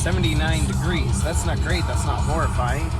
79 degrees. That's not great. That's not horrifying.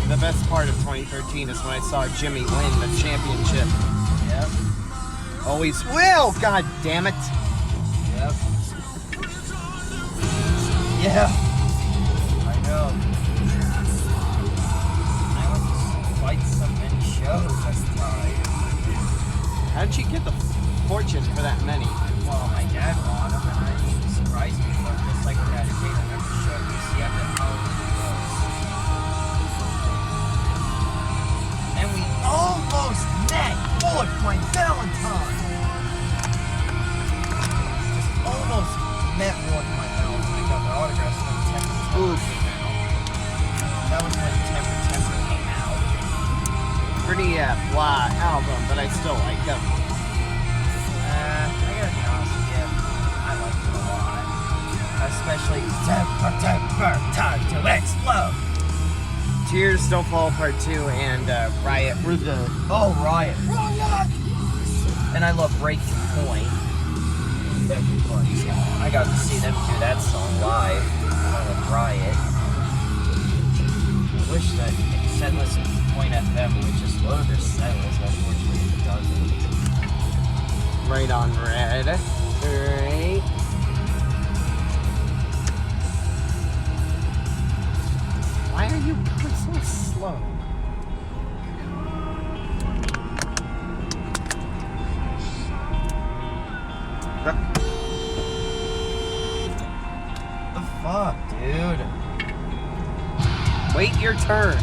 The best part of 2013 is when I saw Jimmy win the championship. Yep. Always will. God damn it. Yep. Yeah. I know. I went to quite some many shows this time. How did you get the fortune for that many? Well, my dad bought them, and he surprised me. So just like with that kid, I never showed me. See, I've been almost met Bullet Frank Valentine. Just almost met Bullet Frank Valentine. I got the autographs when Temper came out. That was when Temper came out. Pretty blah album, but I still like them. I gotta be honest with you, I like it a lot. Especially Temper, time to explode. Tears Don't Fall Part 2 and Riot were the... Oh, Riot. And I love Breaking Point. Everybody's on. I got to see them do that song live with Riot. I wish that setlist at Point FM would just load their setlist. Unfortunately, it doesn't. Right on red. Alright. Why are you going so slow? The fuck, dude? Wait your turn.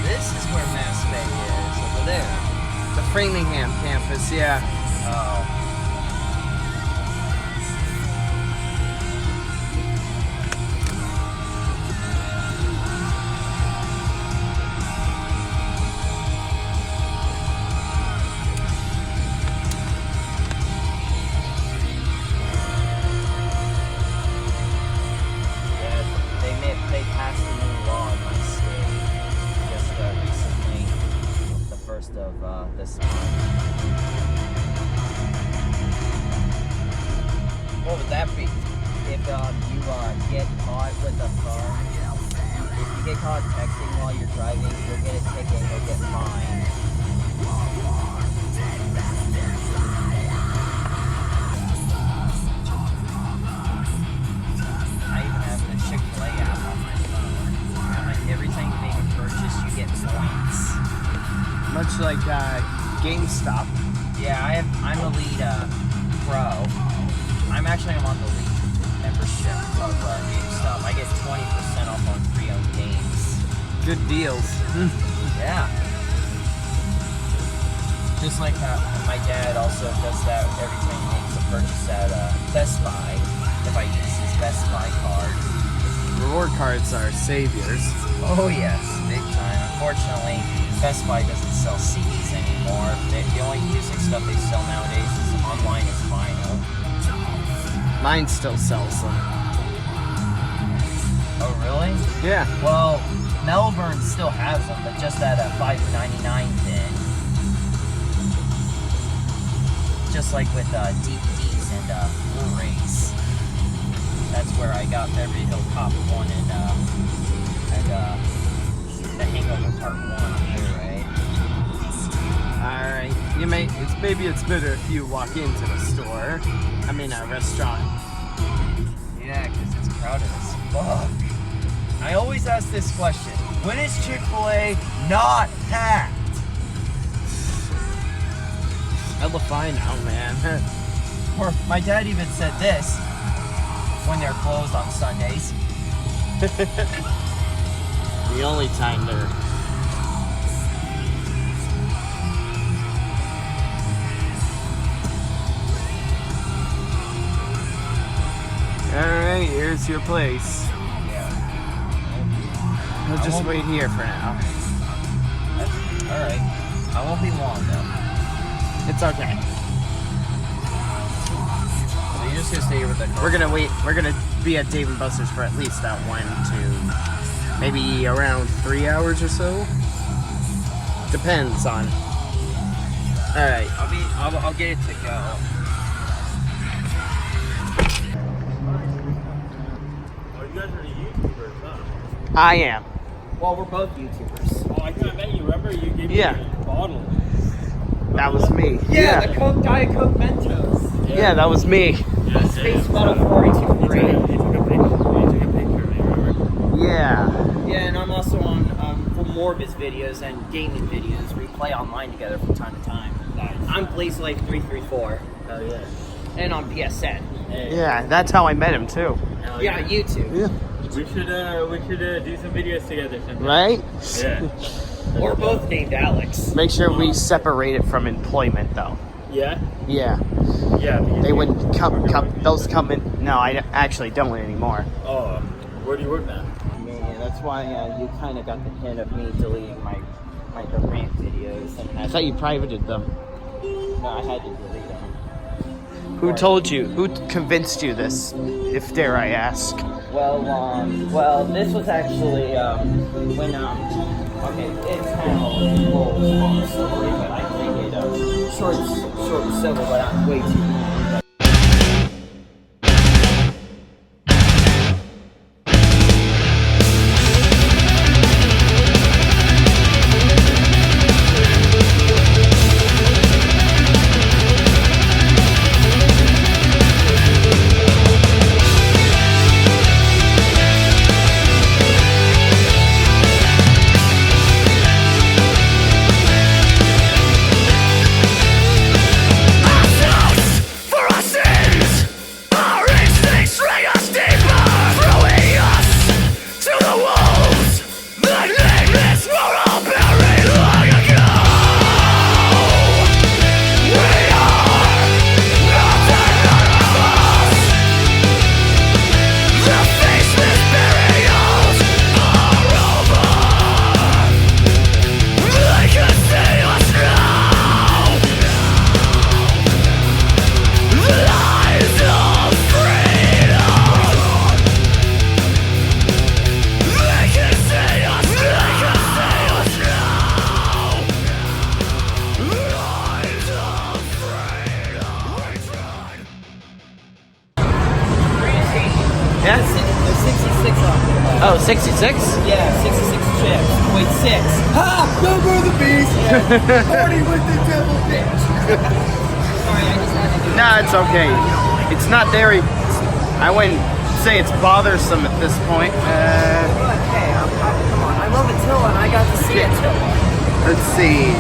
This is where Mass Bay is, over there. The Framingham campus, yeah. Oh. This month. What would that be? If you get caught with a car, if you get caught texting while you're driving, you'll get a ticket, you'll get fined. I even have the Chick-fil-A app on my phone. Everything being purchased, you get points. Much like GameStop. Yeah, I'm Elite Pro. I'm on the Elite membership of GameStop. I get 20% off on pre-owned games. Good deals. Yeah. Just like my dad also does that every time he makes a purchase at Best Buy. If I use his Best Buy card. Reward cards are saviors. Oh yes, big time. Unfortunately, Best Buy doesn't sell CDs anymore. The only music stuff they sell nowadays is online is vinyl. Mine still sells them. Oh really? Yeah. Well, Melbourne still has them, but just at a $5.99 bin. Just like with DVDs and Blu-rays. That's where I got Beverly Hill Cop 1 and The Hangover Part 1 on Blu-ray. Alright. Maybe it's better if you walk into the store. I mean a restaurant. Yeah, because it's crowded as fuck. I always ask this question. When is Chick-fil-A not packed? I'll find out, man. Or my dad even said this when they're closed on Sundays. The only time they're... Alright, here's your place. Yeah. We'll just wait here for now. Alright. I won't be long though. It's okay. So you're just gonna stay here with the car? We're gonna wait. We're gonna be at Dave & Buster's for at least that 1 to maybe around 3 hours or so. Depends on. All right. I'll get it to go. Oh, you guys are the YouTubers, huh? I am. Well, we're both YouTubers. Oh, I kind of met you. Remember, you gave me Yeah. a bottle. That was me. Yeah, the Coke Diet Coke Mentos. Yeah, that was me. Yeah, Space Battle 42 great. He took a picture of me, remember? Yeah. Yeah, and I'm also on for more of his videos and gaming videos. We play online together from time to time. Nice. I'm Blaze Life 334 Oh, yeah. and on PSN. Hey. Yeah, that's how I met him too. Hell Yeah, YouTube. Yeah. We should do some videos together sometime. Right? Yeah. We're both named Alex. Make sure we separate it from employment, though. Yeah? Yeah. Yeah. because They you- wouldn't come. Those come in. No, I actually don't anymore. Oh, where do you work now? Man, that's why you kind of got the hint of me deleting my the rant videos. And I thought you privated them. No, I had to delete them. Who told you? Who convinced you this? If dare I ask? Well, this was actually when okay, it's kind of a little long story, but I think it short and simple, but not way too long. Yeah. There's 66 on there. Oh, 66? Yeah, 66 chips. Wait, 6. Ha! Number the beast! Party with the devil, bitch! Sorry, I just had to do Nah, it's okay. It's not very. I wouldn't say it's bothersome at this point. Okay, come on. I love Attila and I got to see Attila. Let's see.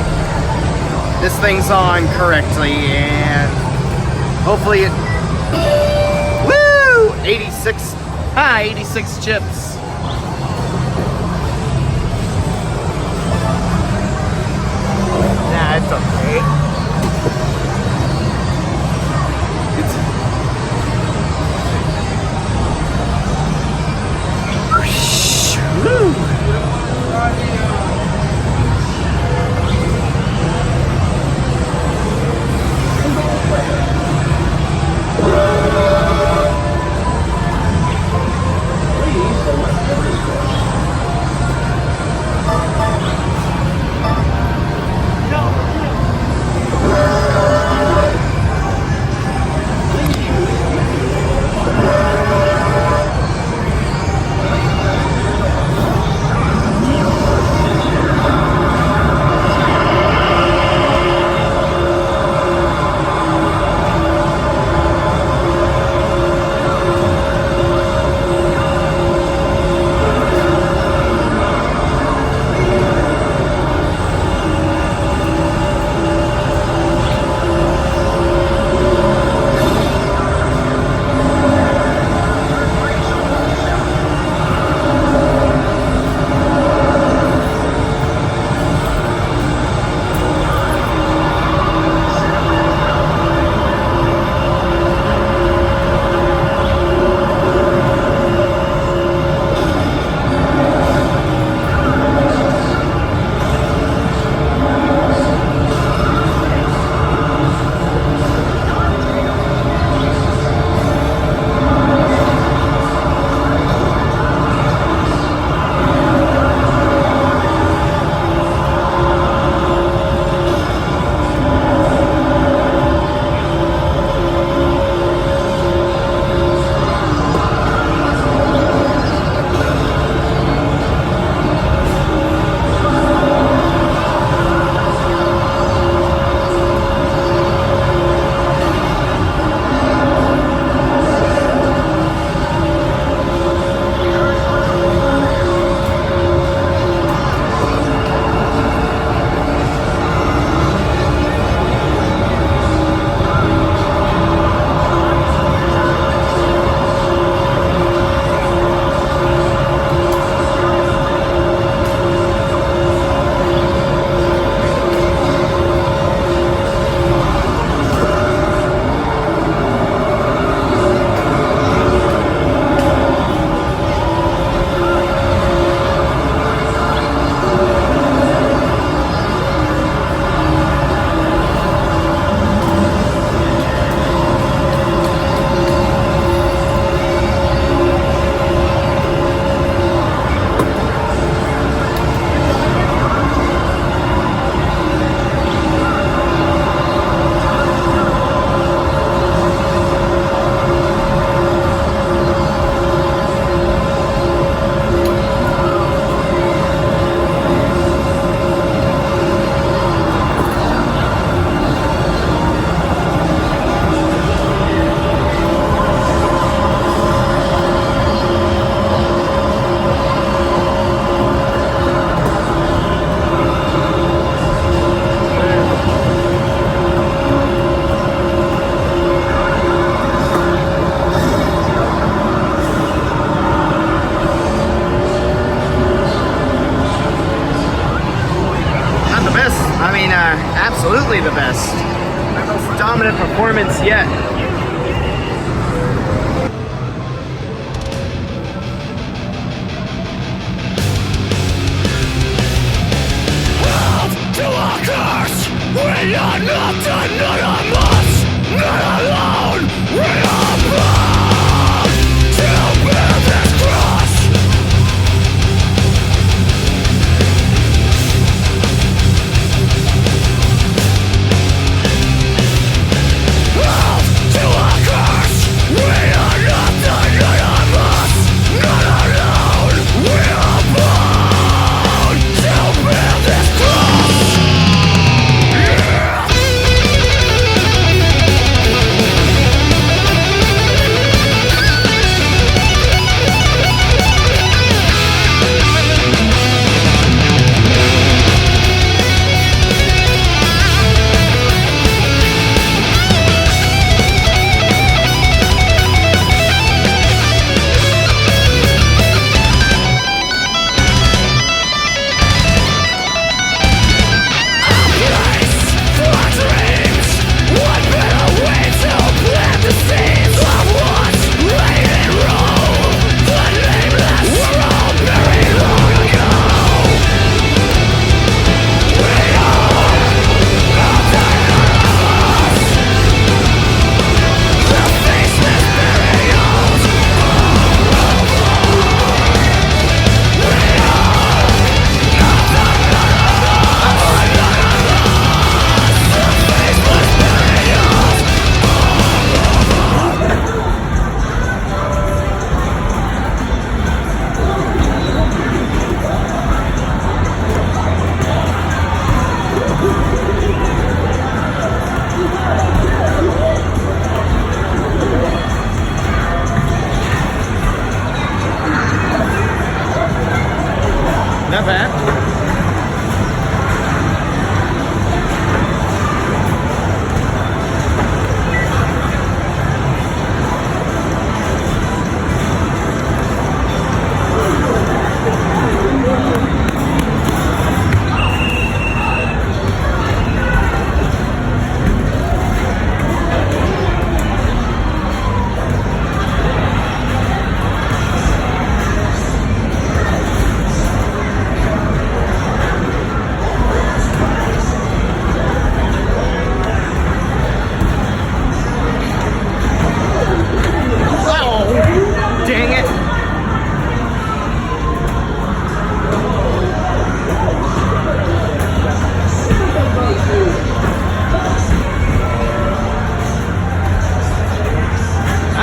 This thing's on correctly, and hopefully it. Woo! 86. 86 chips. Nah, it's okay.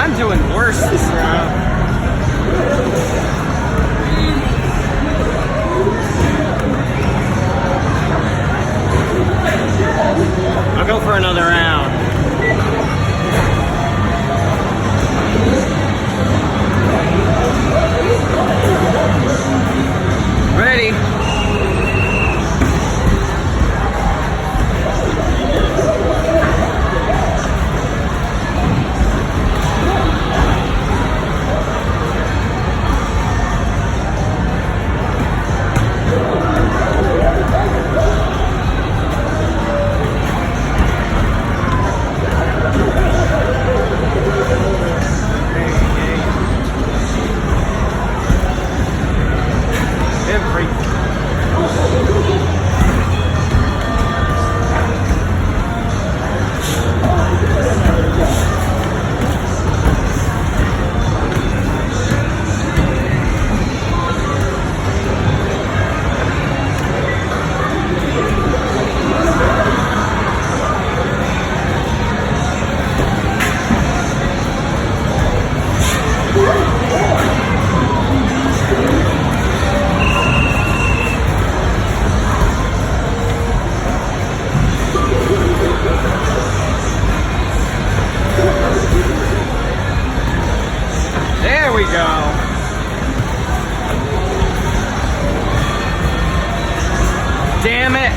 I'm doing worse this round. I'll go for another round. Ready? There we go. Damn it.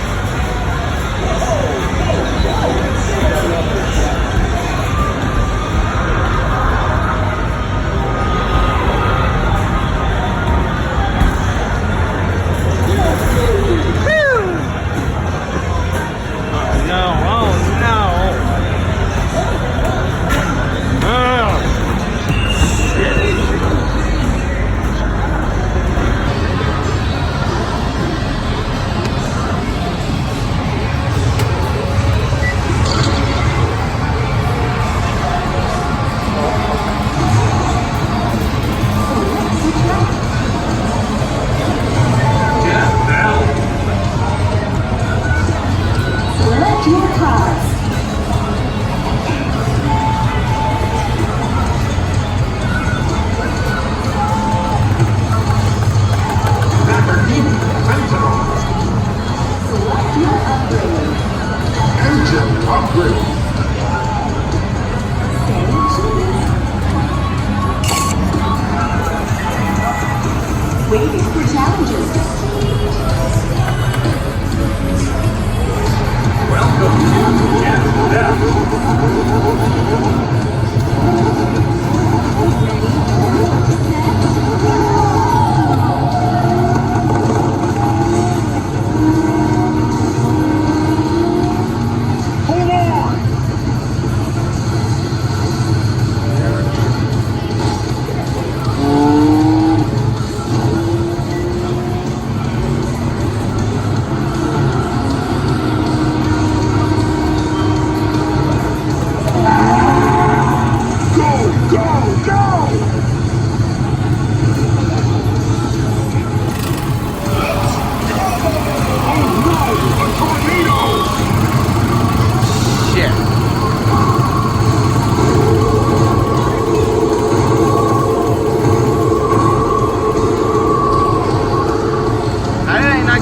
Waiting for challenges. Welcome to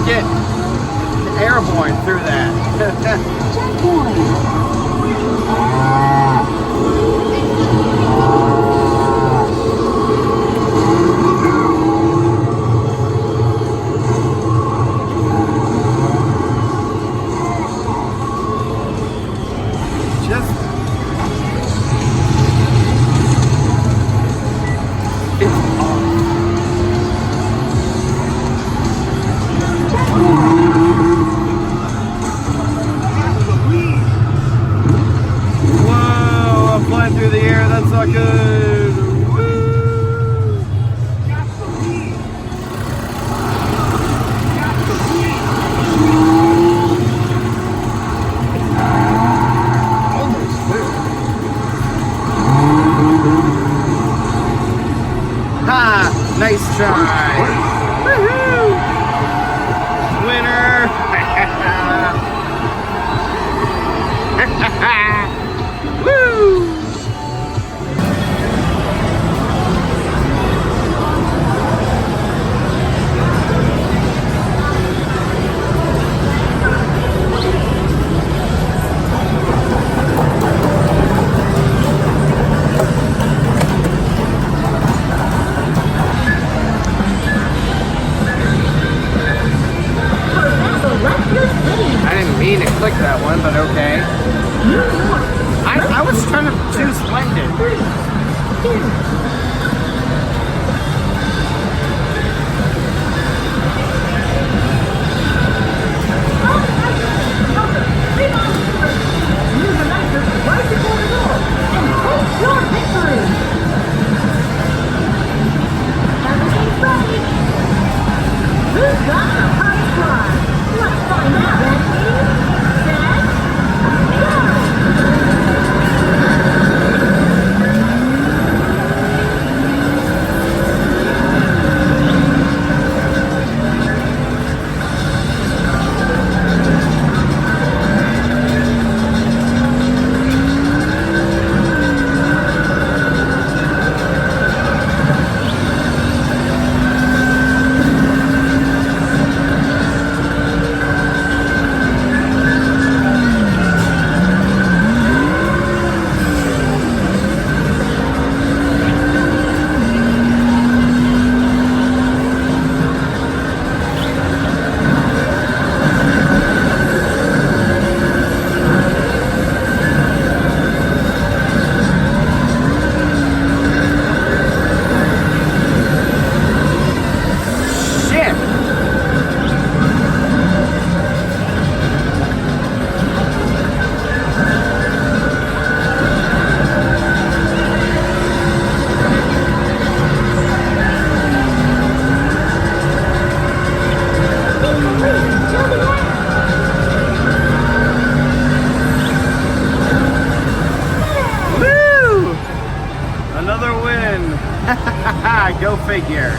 Get Airborne through that. Checkpoint. Through the air, that's not good. Woo! Almost there. Ha! Nice try. Woohoo! Winner! Woo! Go figure.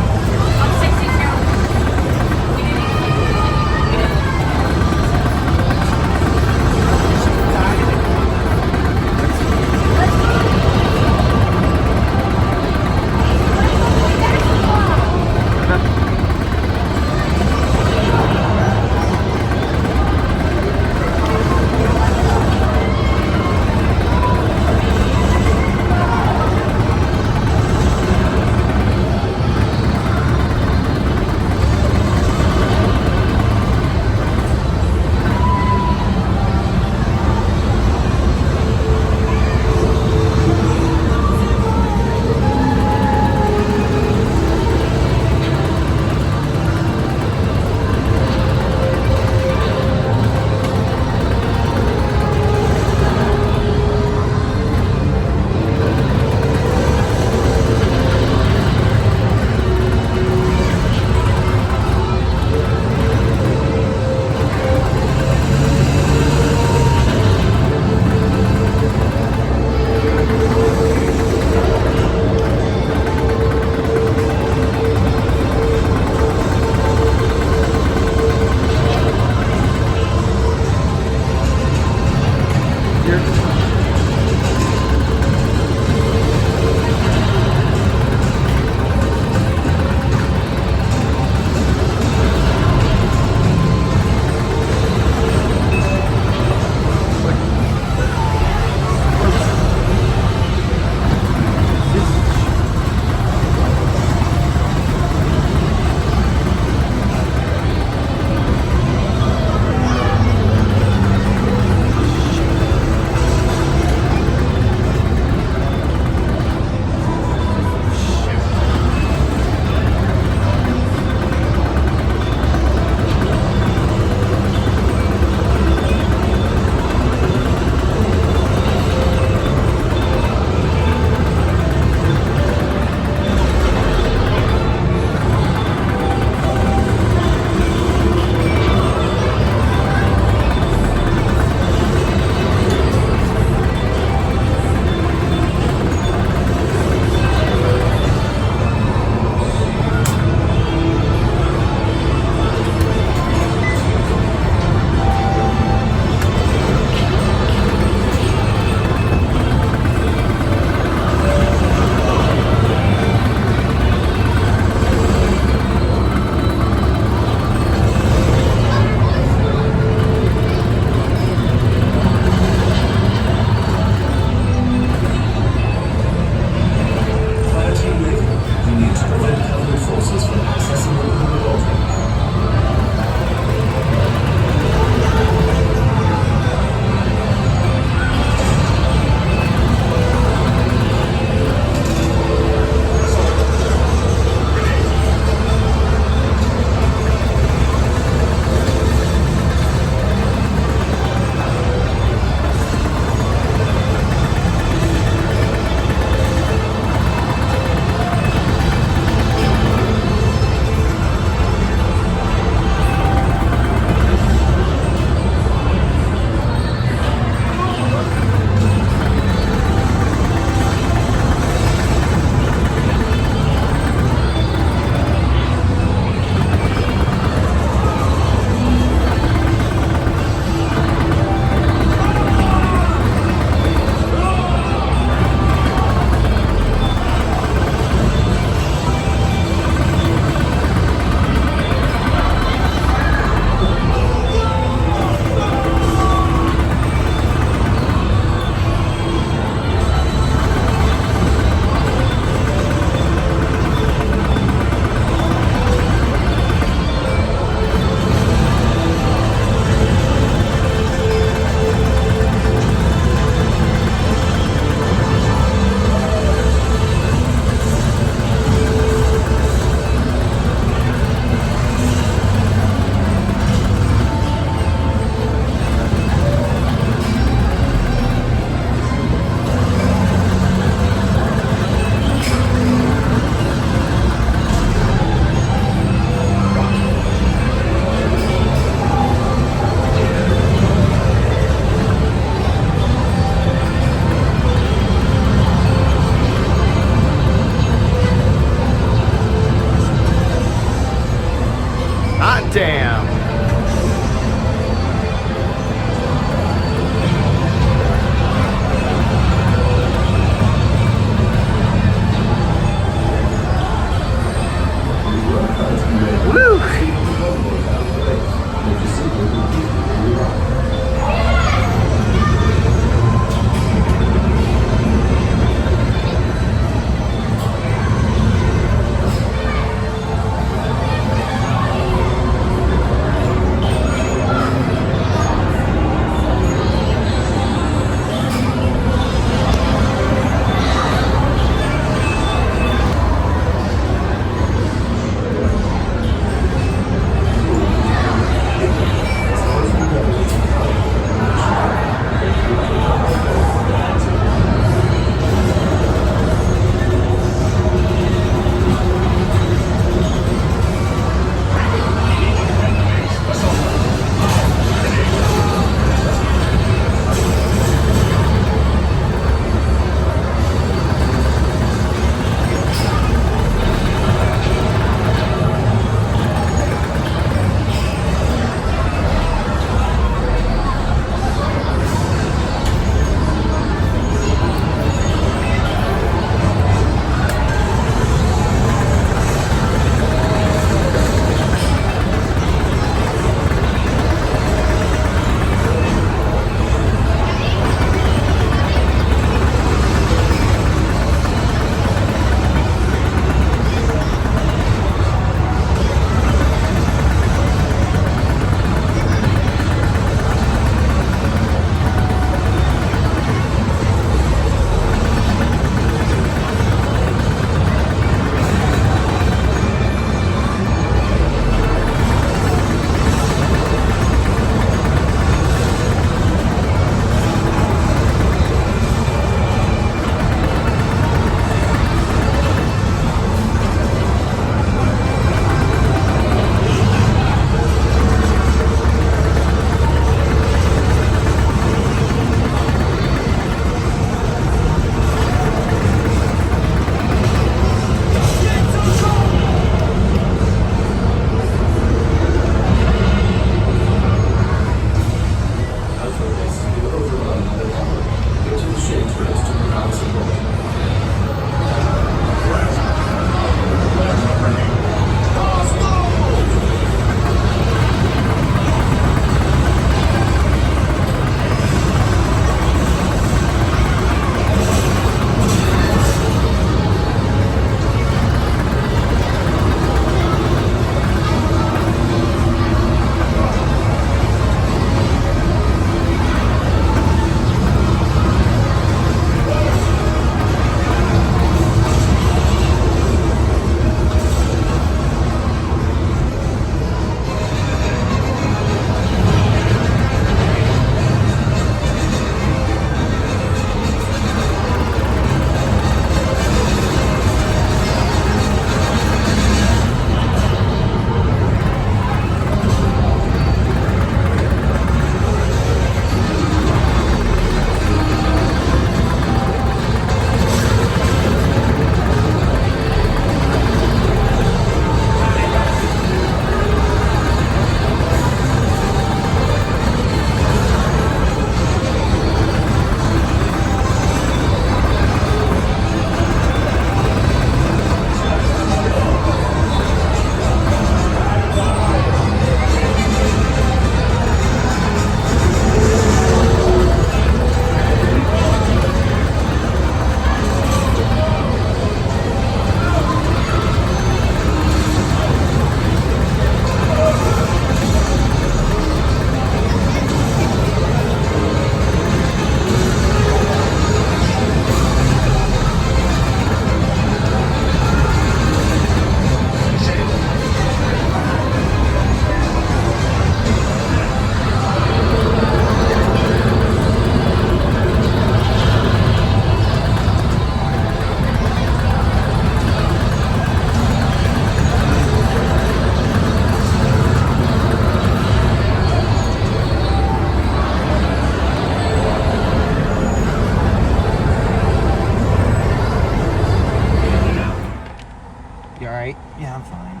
right? Yeah, I'm fine.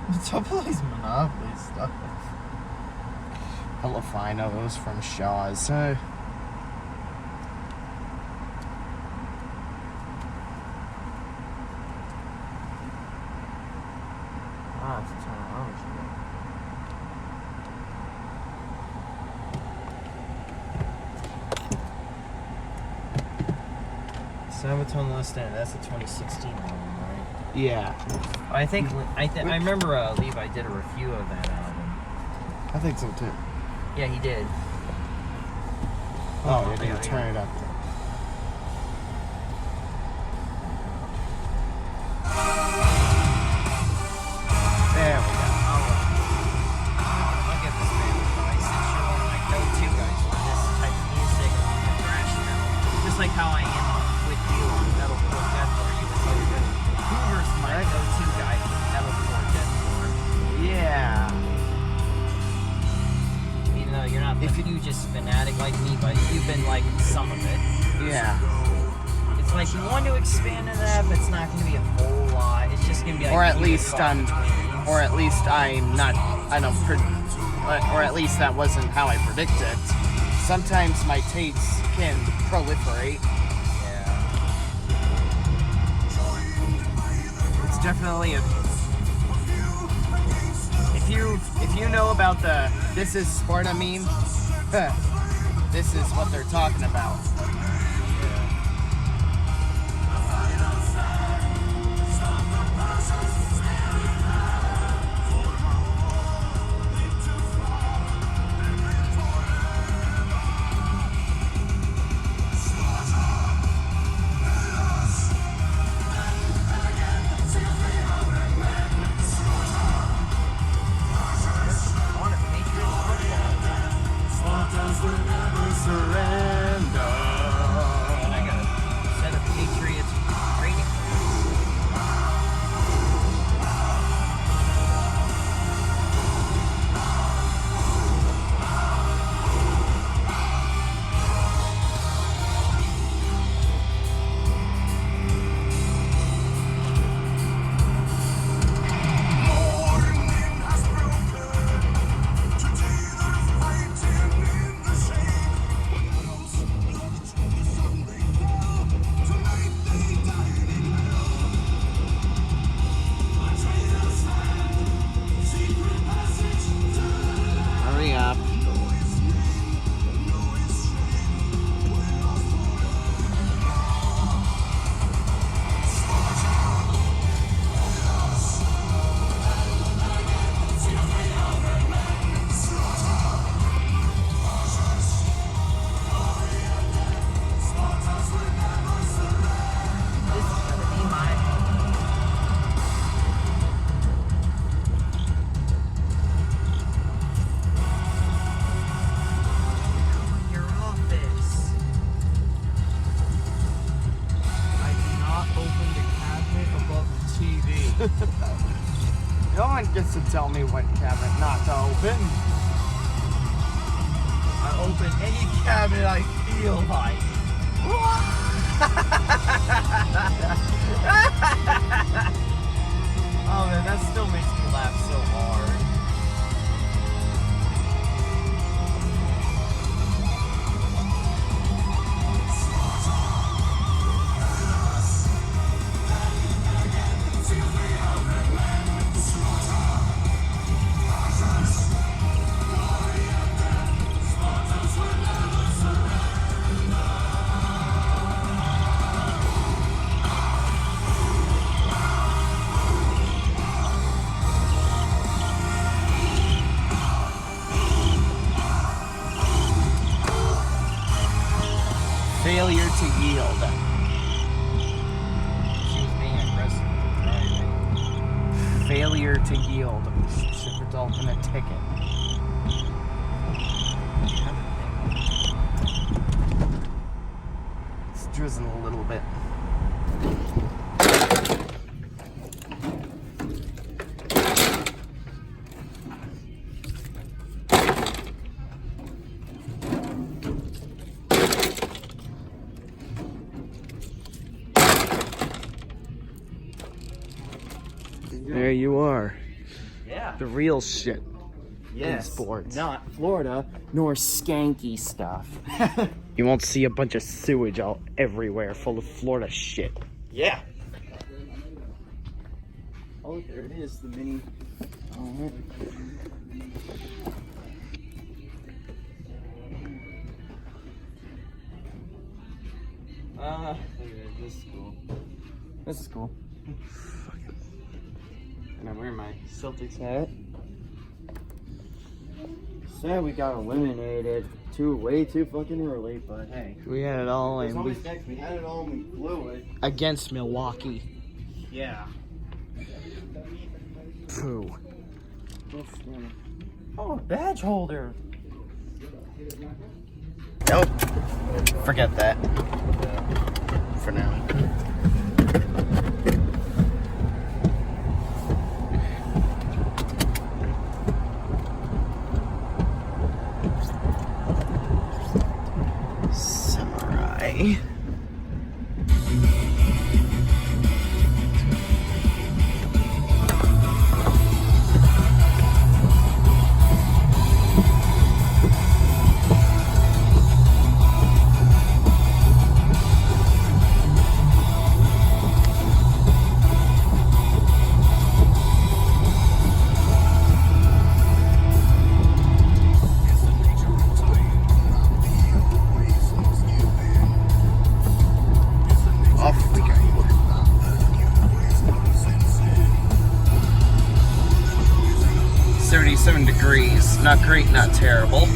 What's up with these Monopoly stuff? Hella finos from Shaw's. Ah, it's a ton of hours. Sabaton Last Stand, that's the 2016 album, right? Yeah, I think I remember Levi did a review of that album. I think so too. Yeah, he did. Oh, you yeah, didn't turn it up. There we go. I'll get this band advice since you're one of my go-to guys for this type of music and thrash metal. Just like how I am with you on metalcore deathcore. You were so good. Hoover's my go-to guy for metalcore deathcore. Yeah. Even though you're not the hugest fanatic like me, but you've been liking some of it. Yeah. It's like you want to expand on that, but it's not going to be a whole lot. It's just going to be like Or at few least and far between. or at least I'm not. I don't. Or at least that wasn't how I predicted. Sometimes my tastes can proliferate. Yeah. It's definitely a. If you know about the "This is Sparta" meme, this is what they're talking about. I want a Patriots football. And I got a set of Patriots trading cards. Hurry up. This is gonna be my your office. I do not open the cabinet above the TV. No one gets to tell me what cabinet not to open. I open any cabinet I feel like. Oh man, that still makes me laugh so hard. Failure to yield. She was being aggressive with driving. Failure to yield should result in a ticket. It's drizzling a little bit. you are. Yeah. The real shit. Yes. sports. Not Florida, nor skanky stuff. You won't see a bunch of sewage all everywhere full of Florida shit. Yeah. Oh, there it is, the mini. Oh. This is cool. This is cool. And I'm wearing my Celtics hat. Sad we got eliminated way too fucking early, but hey. We had it all There's and always next. We had it all and we blew it. against Milwaukee. Yeah. Pooh. Oh, badge holder. Nope. Forget that. For now. Samurai. Off we go. 37 degrees. Not great, not terrible.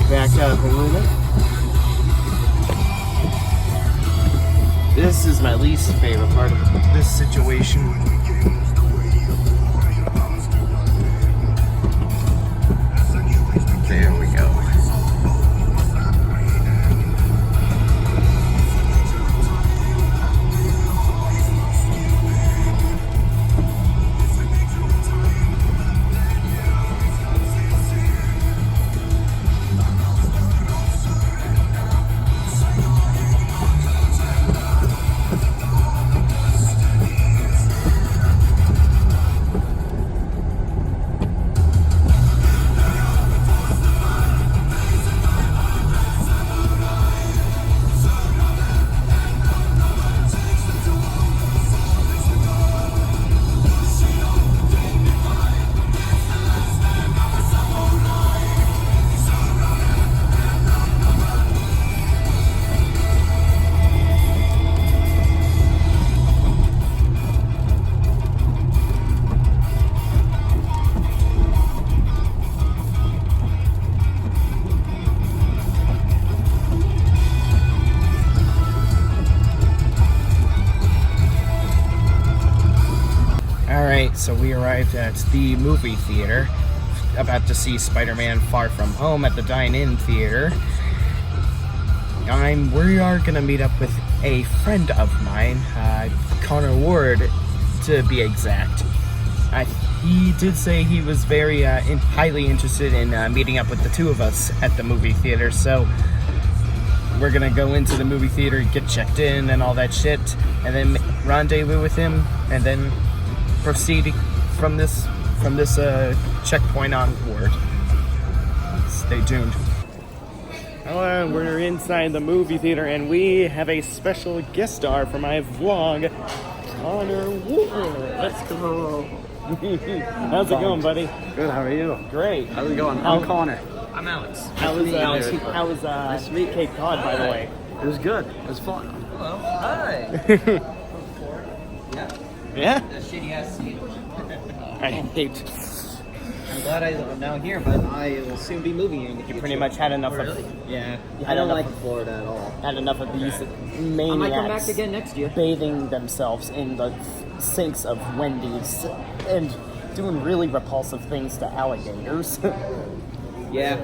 Back out of the limit. This is my least favorite part of this situation. There we go. Alright, so we arrived at the movie theater. About to see Spider-Man Far From Home at the Dine-In Theater. We are gonna meet up with a friend of mine, Connor Ward, to be exact. He did say he was very highly interested in meeting up with the two of us at the movie theater, so we're gonna go into the movie theater, get checked in and all that shit, and then rendezvous with him, and then proceed from this checkpoint onward. Stay tuned. Hello, we're inside the movie theater and we have a special guest star for my vlog, Connor Ward. Let's go. How's it going, buddy? Good, how are you? Great. How's it going? I'm Connor. I'm Alex. How was Nice to meet you. Cape Cod, by the way? It was good. It was fun. Hello. Hi. Yeah? That shitty ass seat. I hate I'm glad I'm now here, but I will soon be moving here in the future. You pretty much had enough Really? of. Yeah. You I had don't enough like Florida at all. Had enough of these I might come back maniacs again next year. bathing themselves in the sinks of Wendy's and doing really repulsive things to alligators. Yeah.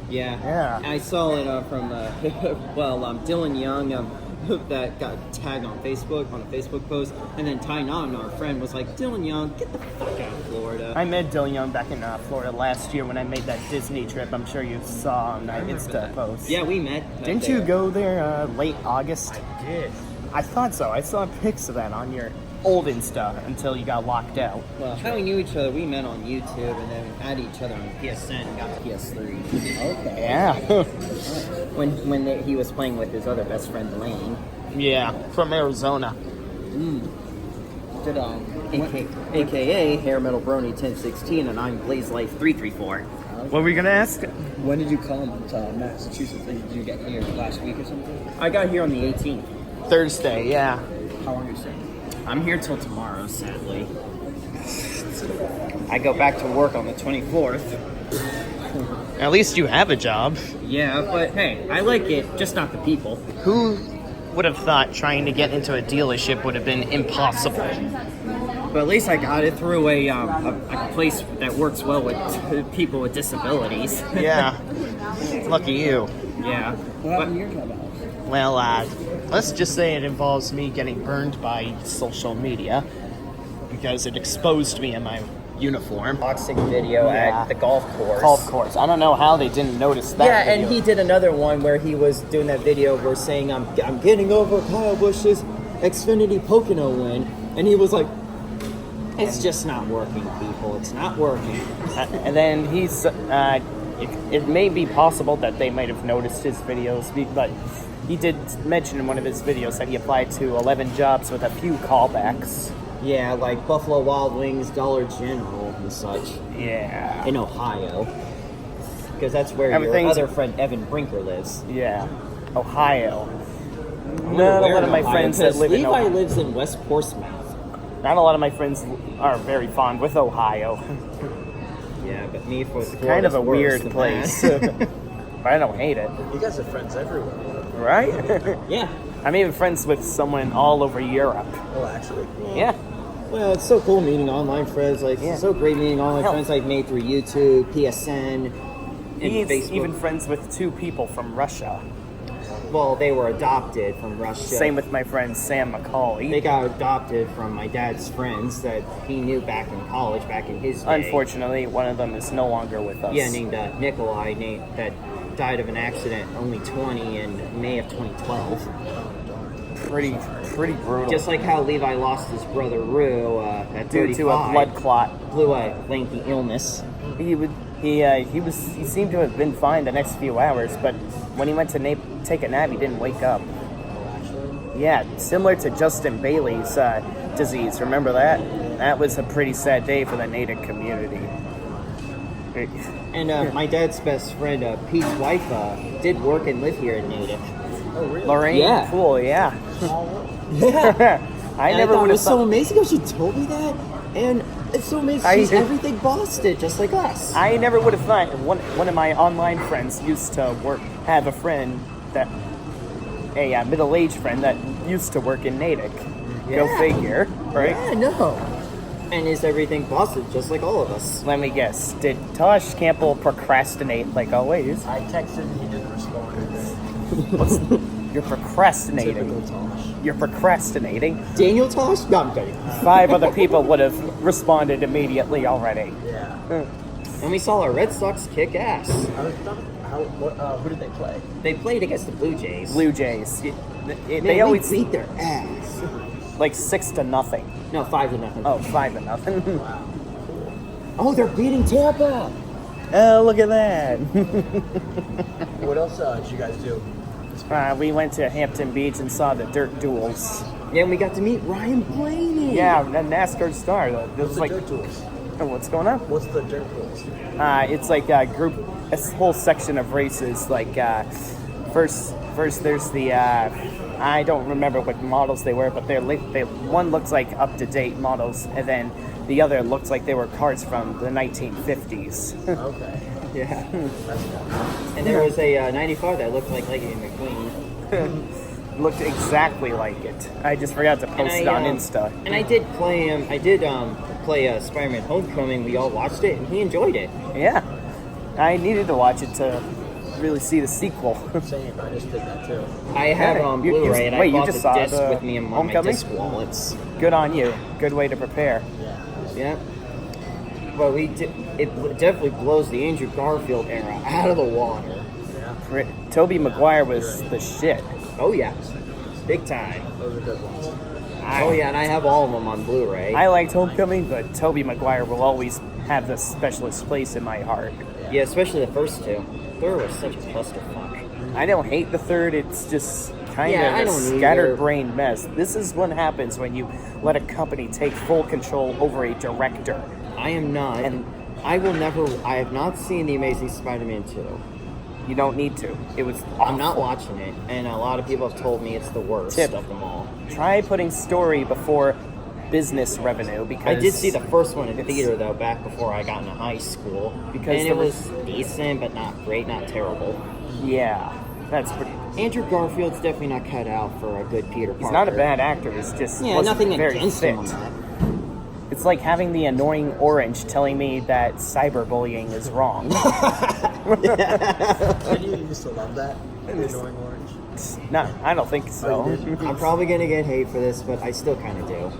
Yeah. I saw it from, Dylan Young, that got tagged on Facebook, on a Facebook post, and then Ty Nan, our friend, was like, Dylan Young, get the fuck out of Florida. I met Dylan Young back in Florida last year when I made that Disney trip. I'm sure you saw on that Insta post. Yeah, we met. Didn't you go there late August? I did. I thought so. I saw pics of that on your old Insta until you got locked out. Well, how we knew each other, we met on YouTube and then had each other on PSN and got PS3. Okay. Yeah. When he was playing with his other best friend, Lane. Yeah, from Arizona. Did, AKA Hair Metal Brony 1016, and I'm Blaze Life 334. What were we gonna ask? When did you come to Massachusetts? Did you get here last week or something? I got here on the 18th. Thursday, yeah. How long are you staying? I'm here till tomorrow, sadly. I go back to work on the 24th. At least you have a job. Yeah, but hey, I like it, just not the people. Who would have thought trying to get into a dealership would have been impossible? But at least I got it through a place that works well with people with disabilities. Yeah. Lucky you. Yeah. What happened to your job, Alex? Well, let's just say it involves me getting burned by social media because it exposed me in my uniform. Boxing video Yeah. at the golf course. Golf course. I don't know how they didn't notice that. Yeah, video. and he did another one where he was doing that video where saying, I'm getting over Kyle Busch's Xfinity Pocono win. And he was like, it's just not working, people. It's not working. And then he's. It may be possible that they might have noticed his videos, but he did mention in one of his videos that he applied to 11 jobs with a few callbacks. Yeah, like Buffalo Wild Wings, Dollar General, and such Yeah. in Ohio. Because that's where your Everything's- other friend Evan Brinker lives. Yeah. Ohio. I wonder Not a where lot of in my Ohio, friends that 'cause live in Levi Ohio. lives in West Portsmouth. Not a lot of my friends are very fond with Ohio. Yeah, but me for Kind of a weird place. But I don't hate it. You guys are friends everywhere. Right? Yeah. I'm even friends with someone all over Europe. Oh, actually. Yeah. Well, it's so cool meeting online friends. Like, Yeah. it's so great meeting online Hell. friends I've made through YouTube, PSN, and He's Facebook. even friends with 2 people from Russia. Well, they were adopted from Russia. Same with my friend Sam McCauley. They got adopted from my dad's friends that he knew back in college, back in his day. Unfortunately, one of them is no longer with us. Yeah, named Nikolai, that died of an accident, only 20 in May of 2012. Pretty brutal. Just like how Levi lost his brother Rue at due 35. to a blood clot. Blew a lengthy illness. He seemed to have been fine the next few hours, but when he went to take a nap, he didn't wake up. Yeah, similar to Justin Bailey's disease. Remember that? That was a pretty sad day for the Natick community. And my dad's best friend, Pete's wife, did work and live here in Natick. Lorraine Yeah. Poole, yeah. Yeah. I And never thought would it have was so amazing how she told me that. And it's so amazing. She's everything Boston, just like us. I never would have thought. One of my online friends used to have a friend that a middle-aged friend that used to work in Natick. Go Yeah. figure, right? Yeah, no. And is everything Boston, just like all of us. Let me guess. Did Tosh Campbell procrastinate like always? I texted, he didn't respond. You're procrastinating. Typical Tosh. You're procrastinating. Daniel Tosh? No, I'm kidding. 5 other people would have responded immediately already. Yeah. And we saw our Red Sox kick ass. Who did they play? They played against the Blue Jays. Blue Jays. Man, They always we beat their ass. like 6-0. No, 5-0. Oh, 5-0. Oh, they're beating Tampa. Oh, look at that. What else did you guys do? We went to Hampton Beach and saw the dirt duels. Yeah, and we got to meet Ryan Blaney. Yeah, a NASCAR star. It What's was the like, dirt tools? what's going on? What's the dirt tools? It's like a whole section of races. Like first there's the I don't remember what models they were, but one looks like up-to-date models, and then the other looks like they were cars from the 1950s. Okay. Yeah. That's cool. And there was a 95 that looked like Lightning McQueen. Looked exactly like it. I just forgot to post it on Insta. And I did play Spider-Man Homecoming. We all watched it, and he enjoyed it. Yeah. I needed to watch it to really see the sequel. Same, I just did that too. I have Blu-ray, and I bought the saw disc the with me in my Homecoming? disc wallets. Good on you. Good way to prepare. Yeah. But it definitely blows the Andrew Garfield era out of the water. Tobey Maguire was the shit. Oh yeah, big time. Those are good ones. Oh yeah, and I have all of them on Blu-ray. I liked Homecoming, but Tobey Maguire will always have the specialist place in my heart. Yeah, especially the first two. Third was such a clusterfuck. I don't hate the third, it's just kind Yeah, I of a don't either. scattered-brained mess. This is what happens when you let a company take full control over a director. I am not, and I have not seen The Amazing Spider-Man 2. You don't need to. It was awful. I'm not watching it, and a lot of people have told me it's the worst Tip. of them all. Try putting story before business revenue, because I did see the first one in theater, though, back before I got into high school. Because and there it was decent, but not great, not terrible. Yeah, that's pretty. Andrew Garfield's definitely not cut out for a good Peter Parker. He's not a bad actor. He's just Yeah, wasn't nothing very against fit. him on that. It's like having the annoying orange telling me that cyberbullying is wrong. Did you used to love that? The annoying orange? No, I don't think so. I'm probably gonna get hate for this, but I still kind of do.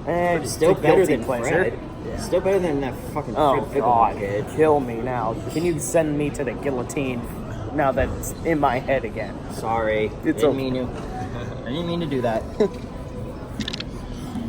It's Still a better guilty than pleasure. Fred. Still better than that fucking Oh Fred God, kid. kill me now. Can you send me to the guillotine now that it's in my head again? Sorry, It's didn't mean to. I didn't mean to do that.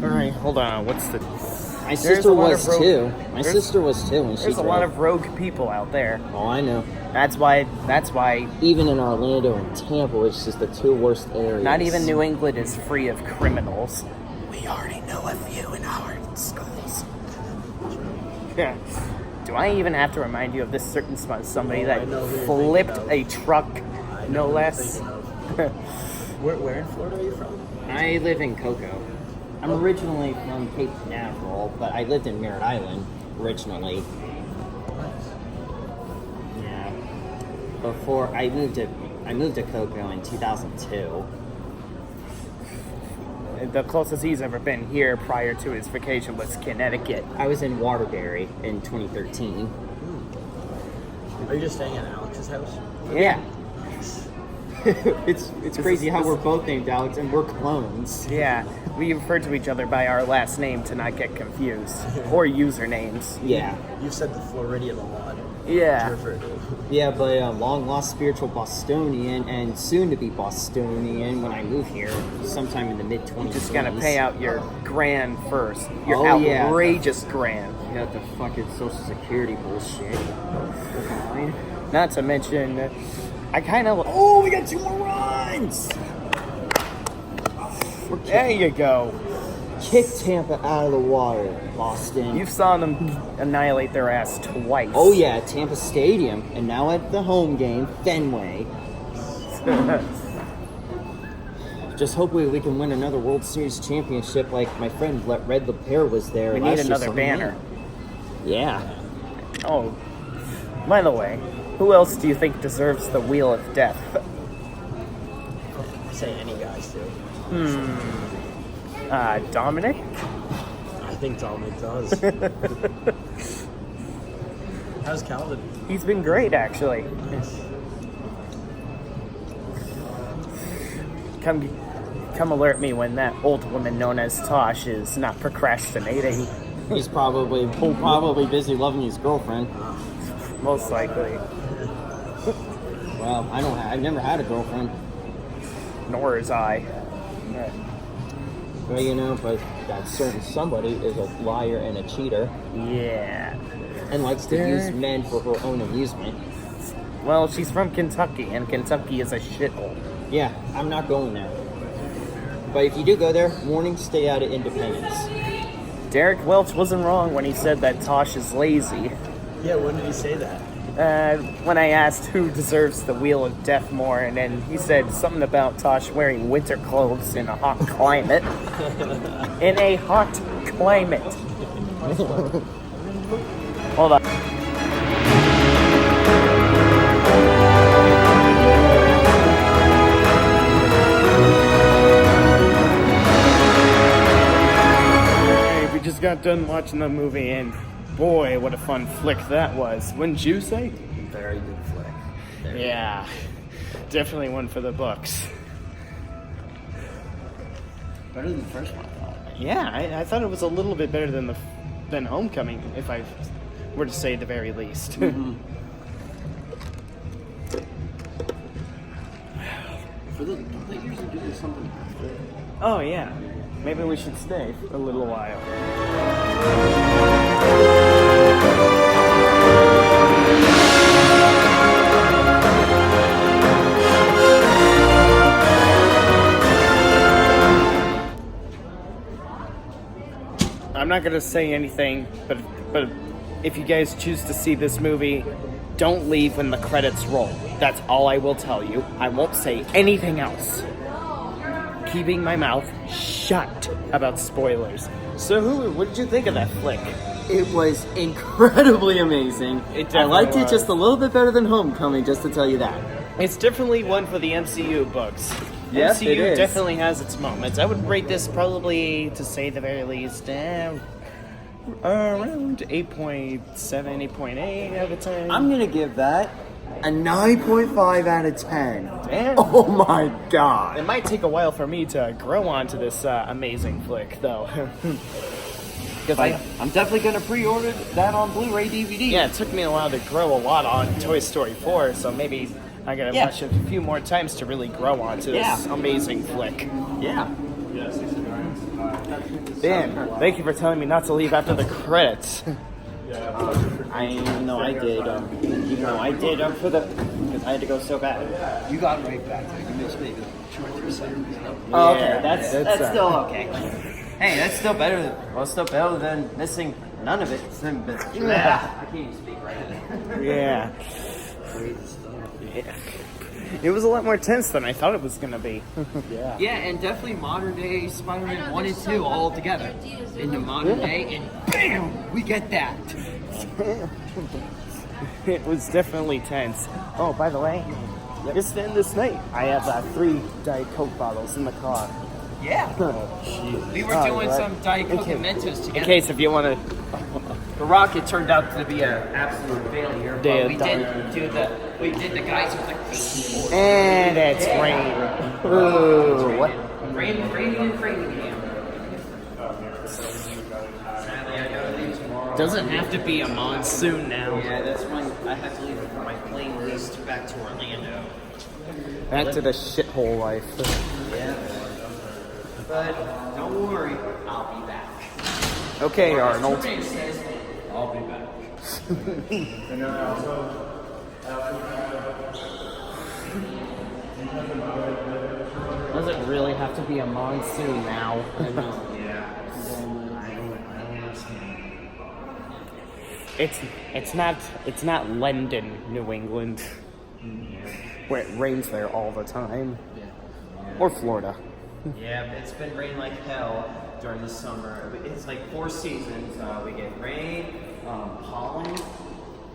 Alright, hold on. What's the... My There's sister a lot was of rogue- too. My there's- sister was too, and she There's a lot drove. of rogue people out there. Oh, I know. That's why Even in Orlando and Tampa, which is the two worst areas. not even New England is free of criminals. We already know a few in our schools. Yeah. Do I even have to remind you of this certain somebody that I know who you're flipped thinking a truck, I no know who you're less? thinking of. Where in Florida are you from? I live in Cocoa. I'm originally from Cape Canaveral, but I lived in Merritt Island originally. Yeah. Before I moved to Cocoa in 2002. The closest he's ever been here prior to his vacation was Connecticut. I was in Waterbury in 2013. Are you just staying at Alex's house? Yeah. It's crazy how we're both named Alex and we're clones. Yeah. We refer to each other by our last name to not get confused. Or usernames. Yeah. You've said the Floridian a lot. Yeah. To refer to. Yeah, but long lost spiritual Bostonian and soon to be Bostonian when I move here sometime in the mid 20s. Just gotta pay out your grand first. Your Oh, yeah. outrageous grand. You got the fucking Social Security bullshit. Fine. Not to mention, I kind of. Oh, we got 2 more runs! There you go. Kick Tampa out of the water, Boston. You saw them annihilate their ass twice. Oh yeah, at Tampa Stadium, and now at the home game, Fenway. Just hopefully we can win another World Series championship like my friend Red LePere was there We last need year, another so we banner. win. Yeah. Oh, by the way, who else do you think deserves the Wheel of Death? Say any guys do. Dominic? I think Dominic does. How's Calvin? He's been great, actually. Come alert me when that old woman known as Tosh is not procrastinating. He's probably busy loving his girlfriend. Most likely. Well, I've never had a girlfriend. Nor is I. Well, you know, but that certain somebody is a liar and a cheater Yeah. and likes to use men for her own amusement. Well, she's from Kentucky, and Kentucky is a shithole. Yeah, I'm not going there. But if you do go there, morning, stay out of Independence. Derek Welch wasn't wrong when he said that Tosh is lazy. Yeah, when did he say that? when I asked who deserves the Wheel of Death more, and then he said something about Tosh wearing winter clothes in a hot climate. In a hot climate. Hold on. We just got done watching the movie, and boy, what a fun flick that was. Wouldn't you say? Very good flick. Yeah, definitely one for the books. Better than the first one, I thought. Yeah, I thought it was a little bit better than Homecoming, if I were to say the very least. For the, don't they usually do this something after? Oh yeah, maybe we should stay for a little while. I'm not gonna say anything, but if you guys choose to see this movie, don't leave when the credits roll. That's all I will tell you. I won't say anything else. Keeping my mouth shut about spoilers. So, Hulu, what did you think of that flick? It was incredibly amazing. It I liked definitely it just a little bit better than Homecoming, just to tell you that. It's definitely one for the MCU books. Yes, MCU it is. definitely has its moments. I would rate this probably, to say the very least, around 8.7, 8.8 out of 10. I'm gonna give that a 9.5 out of 10. Damn. Oh my god. It might take a while for me to grow onto this amazing flick, though. Because I'm definitely gonna pre-order that on Blu-ray DVD. yeah, it took me a while to grow a lot on Toy Story 4, so maybe I gotta Yeah. watch it a few more times to really grow onto this Yeah. amazing flick. Yeah. Dan, thank you for telling me not to leave after the credits. I know I did. Even though I did for the, because I had to go so bad. You got right back there. You missed maybe 2 or 3 seconds. Oh, Yeah, okay, that's that's, still okay. Hey, that's still better. Well, still better than missing none of it. I can't even speak right. Yeah. Yeah. It was a lot more tense than I thought it was gonna be. Yeah. Yeah, and definitely modern day Spider-Man 1 and 2 all together. In the modern day, and BAM! We get that! It was definitely tense. Oh, by the way, just to end this night, I have 3 Diet Coke bottles in the car. Yeah! We were Oh, doing right. some Diet Coke Okay. and Mentos In together. case if you want to. The rocket turned out to be an absolute failure, but Yeah, we did the guys with the And it's rain. Ooh, what? Rain and Framingham. Sadly, I gotta leave tomorrow. Doesn't have to be a monsoon now. Yeah, that's when I have to leave for my plane lease back to Orlando. Back to the shithole life. Yeah. But don't worry, I'll be back. Okay, Arnold. Superman says, I'll be back. Does it really have to be a monsoon now? It's not London, New England, where it rains there all the time, or Florida. Yeah, it's been rain like hell during the summer. It's like 4 seasons. We get rain, pollen.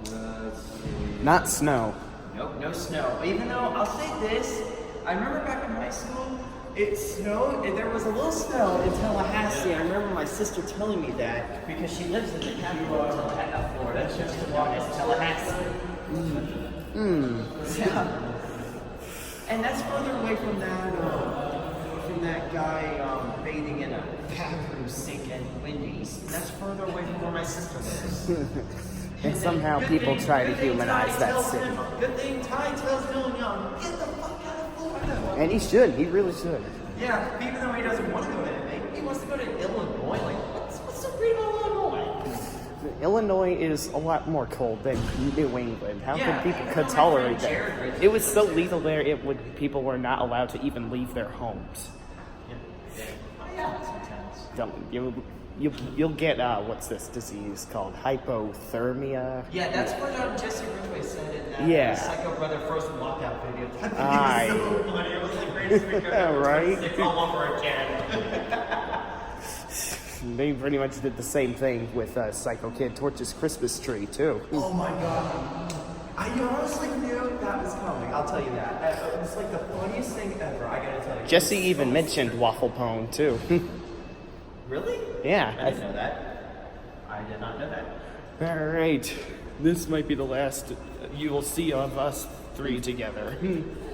Let's see. Not snow. Nope, no snow. Even though I'll say this, I remember back in high school, it snowed, and there was a little snow in Tallahassee. I remember my sister telling me that because she lives in the capital of Florida, just as long as Tallahassee. Yeah. And that's further away from that guy bathing in a bathroom sink at Wendy's. And that's further away from where my sister lives. And somehow people try to humanize that city. Good thing Ty tells Dylan Young, get the fuck out of Florida. And he should. He really should. Yeah, even though he doesn't want to go to MA, he wants to go to Illinois. Like, what's so great about Illinois? Illinois is a lot more cold than New England. How Yeah, could people even could though my tolerate friend Jared that? raised It was so lethal there. People were not allowed to even leave their homes. Oh, yeah, it's intense. Don't you? you'll get what's this disease called? Hypothermia. Yeah, that's what Jesse Ridgway said in that Yeah. Psycho Brother Frozen Walkout video. Aye. It was so funny. It was the greatest picture I've ever Right? seen. It's all over again. They pretty much did the same thing with Psycho Kid Torch's Christmas tree too. Oh my god. I honestly knew that was coming. I'll tell you that. It was like the funniest thing ever. I gotta tell you. Jesse It was even so mentioned Waffle Pone too. Really? Yeah. I didn't know that. I did not know that. All right. This might be the last you will see of us three together.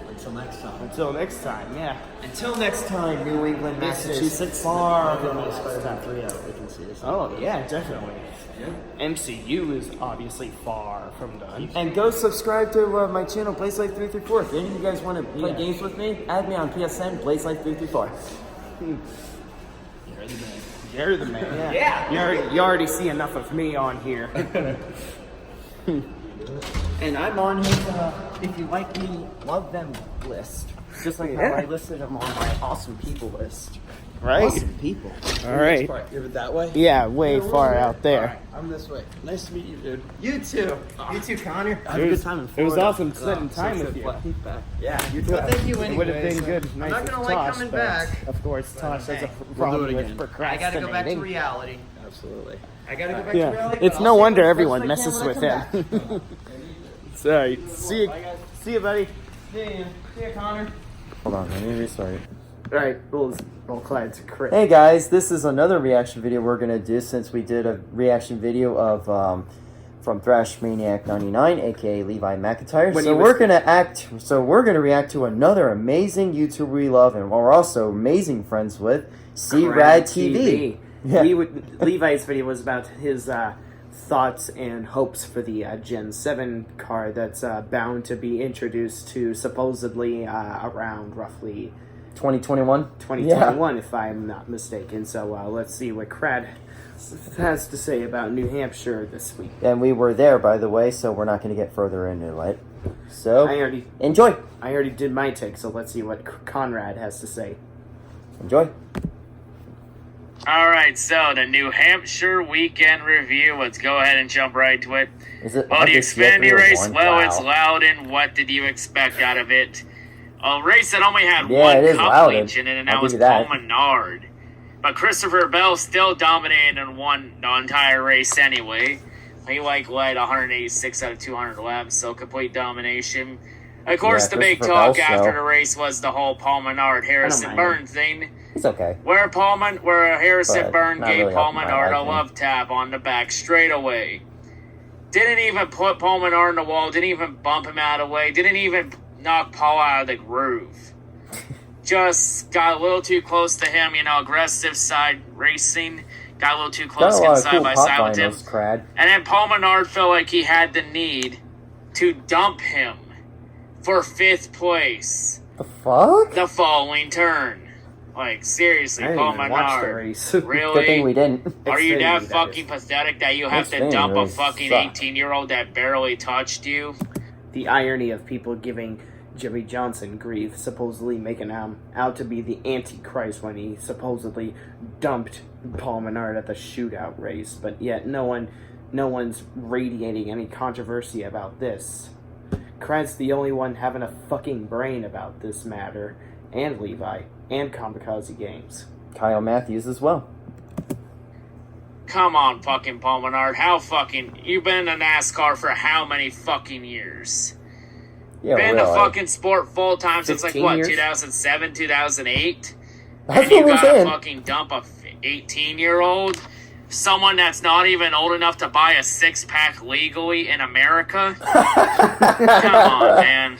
Until next time. Until next time, yeah. Until next time, New England, This is Massachusetts. far From from the us. Spider-Man 3 out, we can see this. Oh yeah, definitely. MCU is obviously far from done. And go subscribe to my channel, BlazeLife334. If any of you guys want to play games with me, add me on PSN, BlazeLife334. You're the man. You're the man. Yeah. You already see enough of me on here. And I'm on his, if you like me, love them list. Just like how I listed them on my awesome people list. Right? Awesome people. All right. You're that way? Yeah, way far out there. Alright, I'm this way. Nice to meet you, dude. You too. You too, Connor. Have a good time in It Florida. was awesome spending time with you. Back. Yeah, you too. Well, thank you It anyway. would have been good. Nice I'm not gonna with like Tosh, coming but back. Of course, Tosh has a Hey, problem it with again. I procrastinating. gotta go back to reality. Absolutely. I gotta go back to Yeah, reality. it's but no I'll see wonder you everyone as best I messes can with when I him. come back. Sorry. See you, buddy. See ya, Connor. Hold on, let me restart. All right, we'll Clyde's crit. Hey guys, this is another reaction video we're gonna do since we did a reaction video of from Thrash Maniac 99, aka Levi McIntyre. When So he was- we're gonna react to another amazing YouTuber we love and we're also amazing friends with, C-Rad TV. Yeah. Levi's video was about his thoughts and hopes for the Gen 7 car that's bound to be introduced to supposedly around roughly 2021? 2021, if I'm not mistaken. So let's see what Crad has to say about New Hampshire this week. Yeah. And we were there, by the way, so we're not gonna get further into it. So, I already enjoy! did my take, so let's see what Conrad has to say. Enjoy! Alright, so the New Hampshire weekend review. Let's go ahead and jump right to it. Is it Well, the Xfinity race, one? well, Wow. it's Loudon. What did you expect out of it? A race that only had Yeah, one it is cup Loudon. leech in it, and I'll that was give you that. Paul Menard. But Christopher Bell still dominated and won the entire race anyway. He led 186 out of 200 laps, so complete domination. Of course, Yeah, the big Christopher talk Bell after show. the race was the whole Paul Menard Harrison mind Burn thing. It's okay. Where Harrison But Byrne not gave really Paul up my Menard a liking. love tap on the back straightaway. Didn't even put Paul Menard in the wall, didn't even bump him out of the way, didn't even knock Paul out of the groove. Just got a little too close to him, aggressive side racing. Got a little too Got close, a getting lot of side cool by pop side with him. vinyls, Crad. And then Paul Menard felt like he had the need to dump him for 5th place The fuck? the following turn. Like, seriously, I didn't Paul even watch the Menard. race. Really? Good thing we didn't. Are you Xfinity, that that fucking is. pathetic that you have to Xfinity dump a really fucking sucks. 18-year-old that barely touched you? The irony of people giving Jimmy Johnson grief, supposedly making him out to be the Antichrist when he supposedly dumped Paul Menard at the shootout race, but yet no one's radiating any controversy about this. Crad's the only one having a fucking brain about this matter, and Levi, and Kamikaze Games. Kyle Matthews as well. Come on, fucking Paul Menard. You've been in NASCAR for how many fucking years? Yeah, Been in really. the fucking sport full time since 15 what, years? 2007, 2008? That's And you what we're gotta saying. fucking dump a 18-year-old? Someone that's not even old enough to buy a 6-pack legally in America? Come on, man.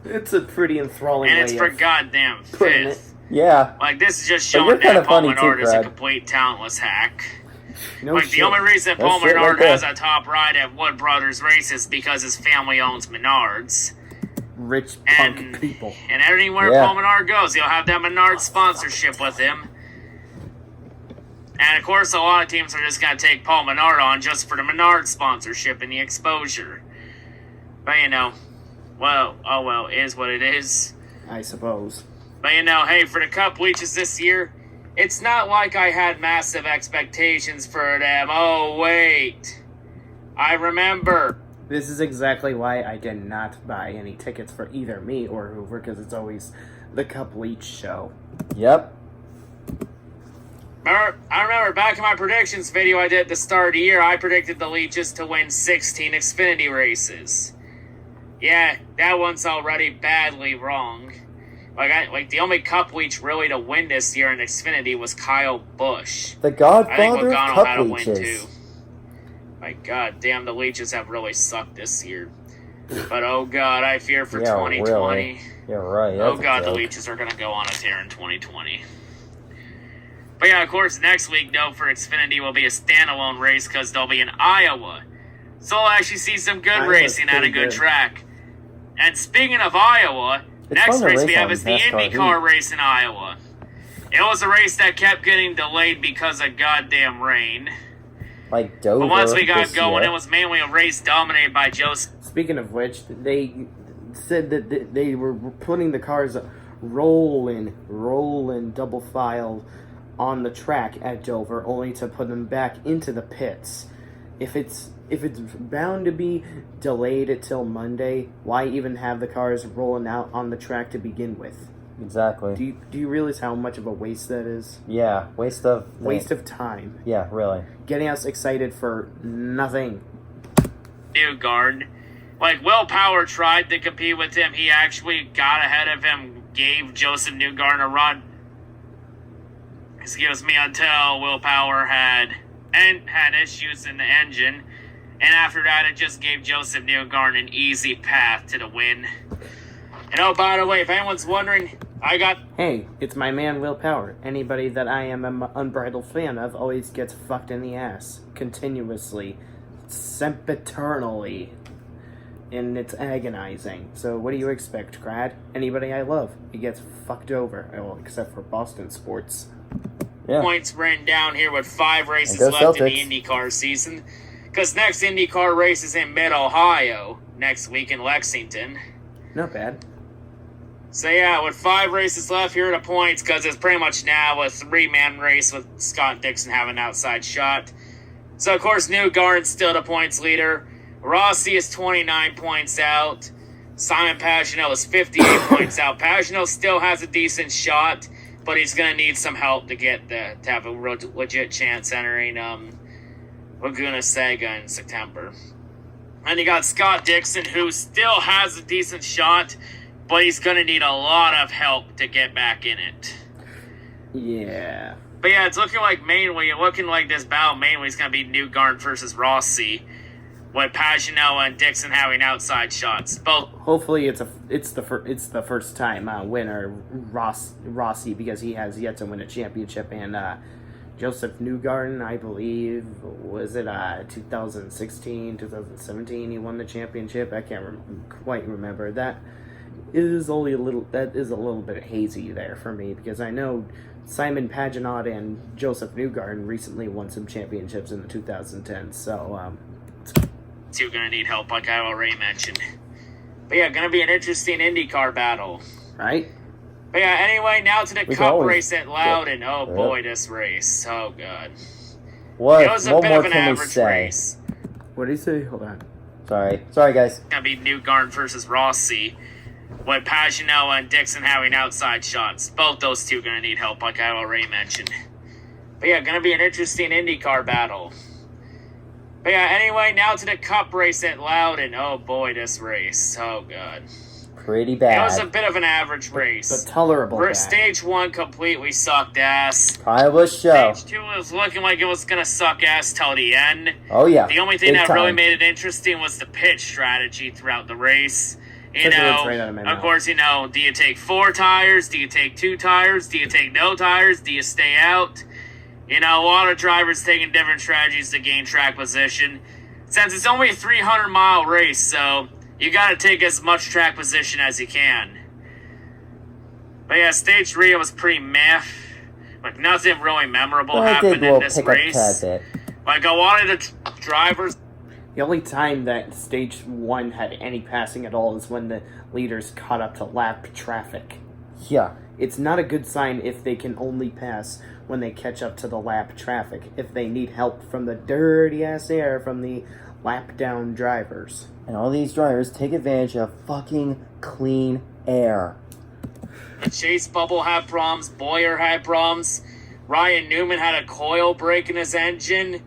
It's a pretty enthralling And way it's for of goddamn putting it. 5th. Yeah. Like, this is just But you're showing that kinda Paul funny too, Menard is a Brad. complete talentless hack. No Like, shit. the only reason That's Paul it right Menard there. has a top ride at Wood Brothers Race is because his family owns Menards. Rich punk And, people. and anywhere Yeah. Paul Menard goes, he'll have that Menard sponsorship with him. And of course, a lot of teams are just going to take Paul Menard on just for the Menard sponsorship and the exposure. But well, it is what it is. I suppose. But hey, for the Cup Leeches this year, It's not like I had massive expectations for them. Oh, wait. I remember. This is exactly why I did not buy any tickets for either me or Hoover, because it's always the Cup Leach show. Yep. I remember back in my predictions video I did at the start of the year, I predicted the Leeches to win 16 Xfinity races. Yeah, that one's already badly wrong. Like the only Cup Leech really to win this year in Xfinity was Kyle Busch. The I think godfather of Logano had cup a win leeches. too. Like, god damn, the Leeches have really sucked this year. But oh god, I fear for Yeah, 2020. really. Yeah, right. Oh That's a god, the joke. Leeches are gonna go on a tear in 2020. But yeah, of course, next week, though, for Xfinity will be a standalone race because they'll be in Iowa. So we'll actually see some good Iowa's racing at a pretty good good. track. And speaking of Iowa, It's next fun to race we race have on is the NASCAR IndyCar heat. race in Iowa. It was a race that kept getting delayed because of goddamn rain. Like Dover. But once we got this going, year. it was mainly a race dominated by Joseph. Speaking of which, they said that they were putting the cars rolling double file on the track at Dover, only to put them back into the pits. If it's bound to be delayed until Monday, why even have the cars rolling out on the track to begin with? Exactly. Do you realize how much of a waste that is? Yeah, waste of Time. Yeah, really. Getting us excited for nothing. Newgarden. Like, Will Power tried to compete with him. He actually got ahead of him, gave Joseph Newgarden a run. Excuse me, until Will Power had issues in the engine. And after that, it just gave Joseph Newgarden an easy path to the win. And oh, by the way, if anyone's wondering, I got... Hey, it's my man Will Power. Anybody that I am an unbridled fan of always gets fucked in the ass. Continuously. Sempiternally. And it's agonizing. So what do you expect, Crad? Anybody I love, he gets fucked over. Well, except for Boston sports. Yeah. points written down here with 5 races And go left in the Celtics. IndyCar season. Because next IndyCar race is in mid-Ohio next week in Lexington. Not bad. So yeah, with 5 races left, here are the points, because it's pretty much now a 3-man race with Scott Dixon having an outside shot. So of course, Newgarden's still the points leader. Rossi is 29 points out. Simon Pagenaud is 58 points out. Pagenaud still has a decent shot, but he's going to need some help to get to have a legit chance entering Laguna Seca in September. And you got Scott Dixon, who still has a decent shot, but he's going to need a lot of help to get back in it. Yeah. But yeah, it's looking like this battle mainly is going to be Newgarden versus Rossi, with Pagenaud and Dixon having outside shots. Both. Hopefully it's the first time winner Rossi, because he has yet to win a championship, and Joseph Newgarden, I believe, was it 2016, 2017 he won the championship. I can't quite remember. That is a little bit hazy there for me, because I know Simon Pagenaud and Joseph Newgarden recently won some championships in the 2010s, so Two going to need help, like I already mentioned. But yeah, going to be an interesting IndyCar battle. right? But yeah, anyway, now to the We can Cup always race at Loudon. Oh Yeah. boy, this race. Oh god. What? It was a What bit more of an can we average say? race. What did he say? Hold on. Sorry, guys. It's going to be Newgarden versus Rossi, with Pagenaud and Dixon having outside shots. Both those two going to need help, like I already mentioned. But yeah, going to be an interesting IndyCar battle. But yeah, anyway, now to the Cup race at Loudon. Oh boy, this race. Oh god. Pretty It bad. was a bit of an average race. But tolerable. bad. Stage 1 completely sucked ass. Iowa show. Stage 2 was looking like it was going to suck ass till the end. Oh yeah. The only thing Big that really time. made it interesting was the pit strategy throughout the race. You Took the know, words right out of my of mouth. course, you know, do you take 4 tires? Do you take 2 tires? Do you take no tires? Do you stay out? You know, a lot of drivers taking different strategies to gain track position. Since it's only a 300-mile race, so you got to take as much track position as you can. But yeah, stage 3 was pretty meh. Like, nothing really memorable I did happened go in this pick up race. tad bit. Like, a lot of the drivers... The only time that stage 1 had any passing at all is when the leaders caught up to lap traffic. Yeah. It's not a good sign if they can only pass when they catch up to the lap traffic, if they need help from the dirty-ass air from the lap-down drivers. And all these drivers take advantage of fucking clean air. The Chase Bubble had problems. Boyer had problems. Ryan Newman had a coil break in his engine,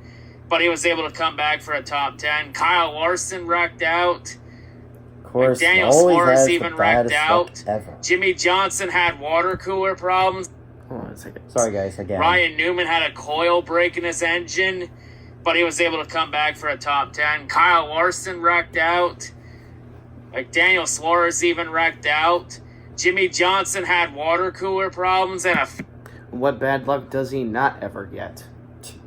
but he was able to come back for a top 10. Kyle Larson wrecked out. Of course, Daniel always Suarez has the even wrecked baddest out. luck ever. Jimmy Johnson had water cooler problems. Hold on a second. Sorry, guys, again. Ryan Newman had a coil break in his engine, but he was able to come back for a top 10. Kyle Larson wrecked out. Daniel Suarez even wrecked out. Jimmy Johnson had water cooler problems and a What bad luck does he not ever get?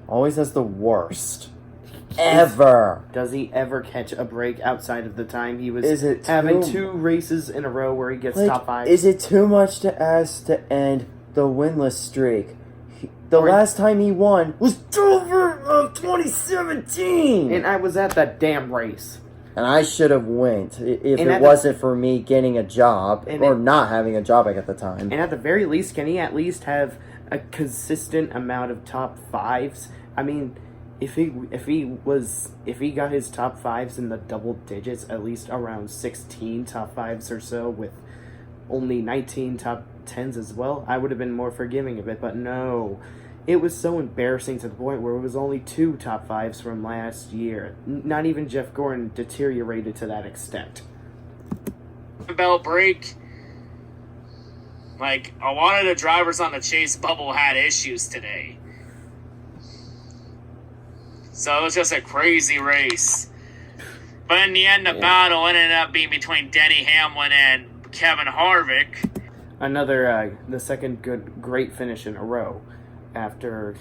Always has the worst. Ever. Does he ever catch a break outside of the time he was Is it having too- 2 races in a row where he gets Like, top 5? is it too much to ask to end the winless streak? The Or- last time he won was Dover of 2017! And I was at that damn race. And I should have went if And it at wasn't for me getting a job And or it- not having a job at the time. And at the very least, can he at least have a consistent amount of top 5s? I mean, if he got his top 5s in the double digits, at least around 16 top 5s or so, with only 19 top 10s as well, I would have been more forgiving of it. But no, it was so embarrassing to the point where it was only 2 top 5s from last year. Not even Jeff Gordon deteriorated to that extent. belt break. Like, a lot of the drivers on the Chase Bubble had issues today. So it was just a crazy race. But in the end, the battle ended up being between Denny Hamlin and Kevin Harvick. Another, the second great finish in a row, after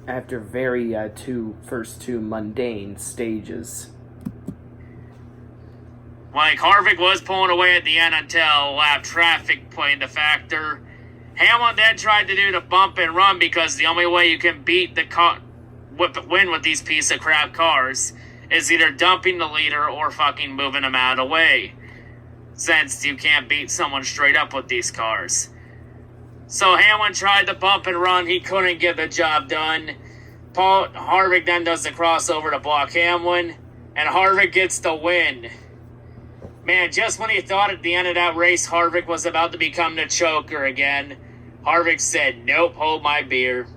very first two mundane stages. Like, Harvick was pulling away at the end until lap traffic played into factor. Hamlin then tried to do the bump and run because the only way you can beat win with these piece of crap cars is either dumping the leader or fucking moving them out of the way, since you can't beat someone straight up with these cars. So Hamlin tried to bump and run. He couldn't get the job done. Harvick then does the crossover to block Hamlin, and Harvick gets the win. Man, just when he thought at the end of that race Harvick was about to become the choker again, Harvick said, "Nope, hold my beer."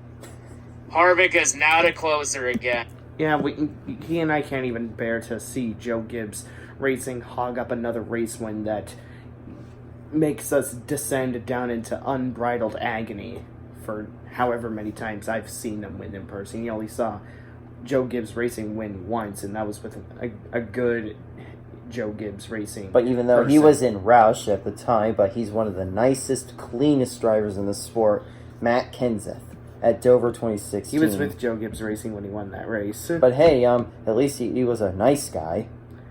Harvick is now the closer again. Yeah, he and I can't even bear to see Joe Gibbs Racing hog up another race win that makes us descend down into unbridled agony for however many times I've seen him win in person. You only saw Joe Gibbs Racing win once, and that was with a good Joe Gibbs Racing. But even though he person. was in Roush at the time, but he's one of the nicest, cleanest drivers in the sport, Matt Kenseth at Dover 2016. He was with Joe Gibbs Racing when he won that race. But hey, at least he was a nice guy,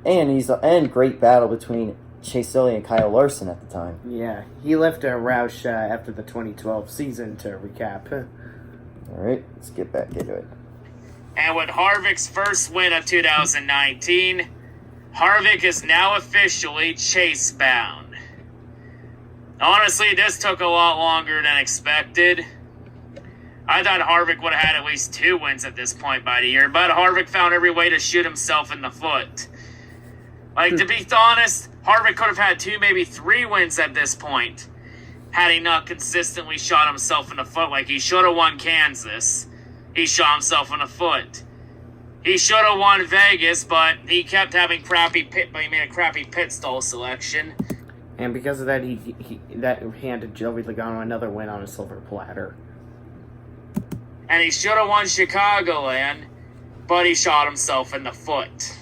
and great battle between Chase Elliott and Kyle Larson at the time. Yeah, he left Roush after the 2012 season to recap. All right, let's get back into it. And with Harvick's first win of 2019, Harvick is now officially Chase bound. Honestly, this took a lot longer than expected. I thought Harvick would have had at least 2 wins at this point by the year, but Harvick found every way to shoot himself in the foot. Like, to be honest, Harvick could have had 2, maybe 3 wins at this point, had he not consistently shot himself in the foot. Like, he should have won Kansas. He shot himself in the foot. He should have won Vegas, but he kept having he made a crappy pit stall selection. And because of that, he handed Joey Logano another win on a silver platter. And he should have won Chicagoland, but he shot himself in the foot.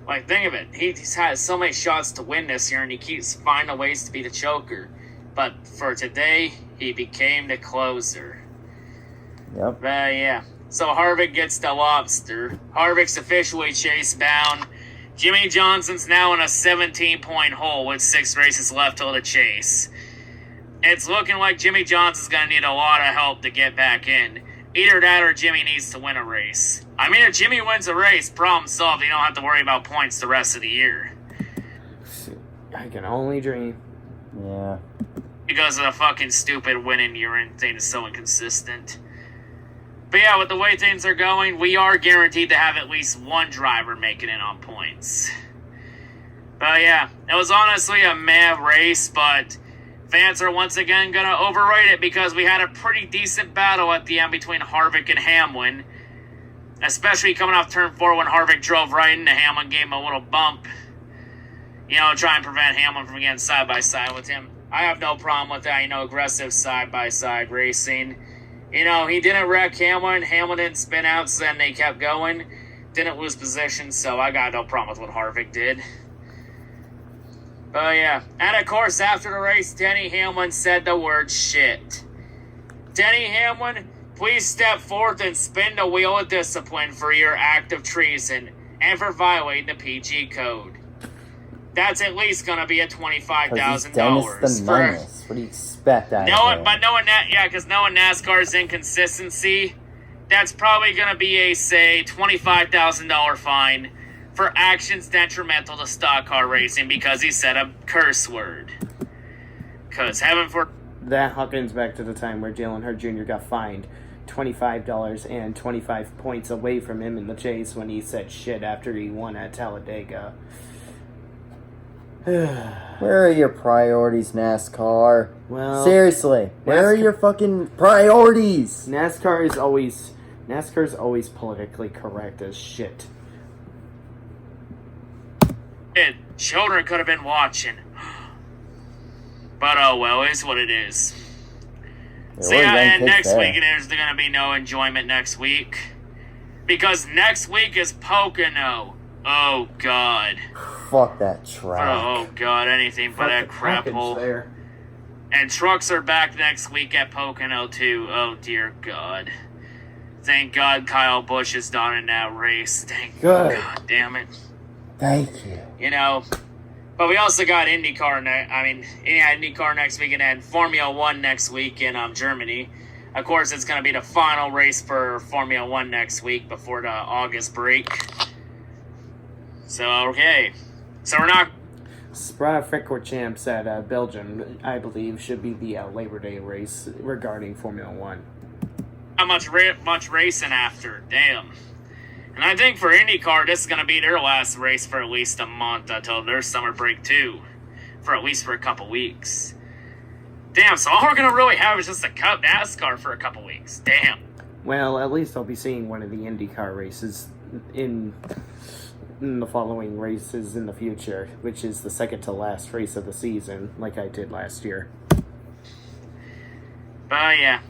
Like, think of it. He's had so many shots to win this year, and he keeps finding ways to be the choker. But for today, he became the closer. Yep. Yeah. So Harvick gets the lobster. Harvick's officially Chase bound. Jimmy Johnson's now in a 17-point hole with 6 races left till the chase. It's looking like Jimmy Johnson's going to need a lot of help to get back in. Either that or Jimmy needs to win a race. I mean, if Jimmy wins a race, problem solved. You don't have to worry about points the rest of the year. I can only dream. Yeah. Because of the fucking stupid winning urine thing is so inconsistent. But yeah, with the way things are going, we are guaranteed to have at least one driver making it on points. But yeah, it was honestly a mad race, but fans are once again going to overrate it because we had a pretty decent battle at the end between Harvick and Hamlin. Especially coming off turn 4 when Harvick drove right into Hamlin, gave him a little bump. You know, try and prevent Hamlin from getting side-by-side with him. I have no problem with that, you know, aggressive side-by-side racing. You know, he didn't wreck Hamlin. Hamlin didn't spin out, so then they kept going. Didn't lose position, so I got no problem with what Harvick did. But yeah, and of course, after the race, Denny Hamlin said the word shit. Denny Hamlin, please step forth and spin the wheel of discipline for your act of treason and for violating the PG code. That's at least gonna be a $25,000 Dennis the Menace. What do you expect out of him? Because knowing NASCAR's inconsistency, that's probably gonna be a, say, $25,000 fine for actions detrimental to stock car racing because he said a curse word. Because heaven for... That harkens back to the time where Dale Earnhardt Jr. got fined $25 and 25 points away from him in the chase when he said shit after he won at Talladega. Where are your priorities, NASCAR? Well, Seriously, where are your fucking priorities? NASCAR is always politically correct as shit. Children could have been watching. But oh well, it's what it is. So yeah, and next week there's going to be no enjoyment next week. Because next week is Pocono. Oh god. Fuck that track. Oh god, anything but that crap hole. And trucks are back next week at Pocono too. Oh dear god. Thank god Kyle Busch is done in that race. Thank god damn it. Thank you. You know, but we also got IndyCar next week and then Formula 1 next week in Germany. Of course, it's going to be the final race for Formula 1 next week before the August break. So, okay. So we're not... Spa-Francorchamps at Belgium, I believe, should be the Labor Day race regarding Formula 1. Not much racing after. Damn. And I think for IndyCar, this is going to be their last race for at least a month until their summer break, too. For at least for a couple weeks. Damn, so all we're going to really have is just a Cup NASCAR for a couple weeks. Damn. Well, at least I'll be seeing one of the IndyCar races in the following races in the future, which is the second to last race of the season, like I did last year. But yeah.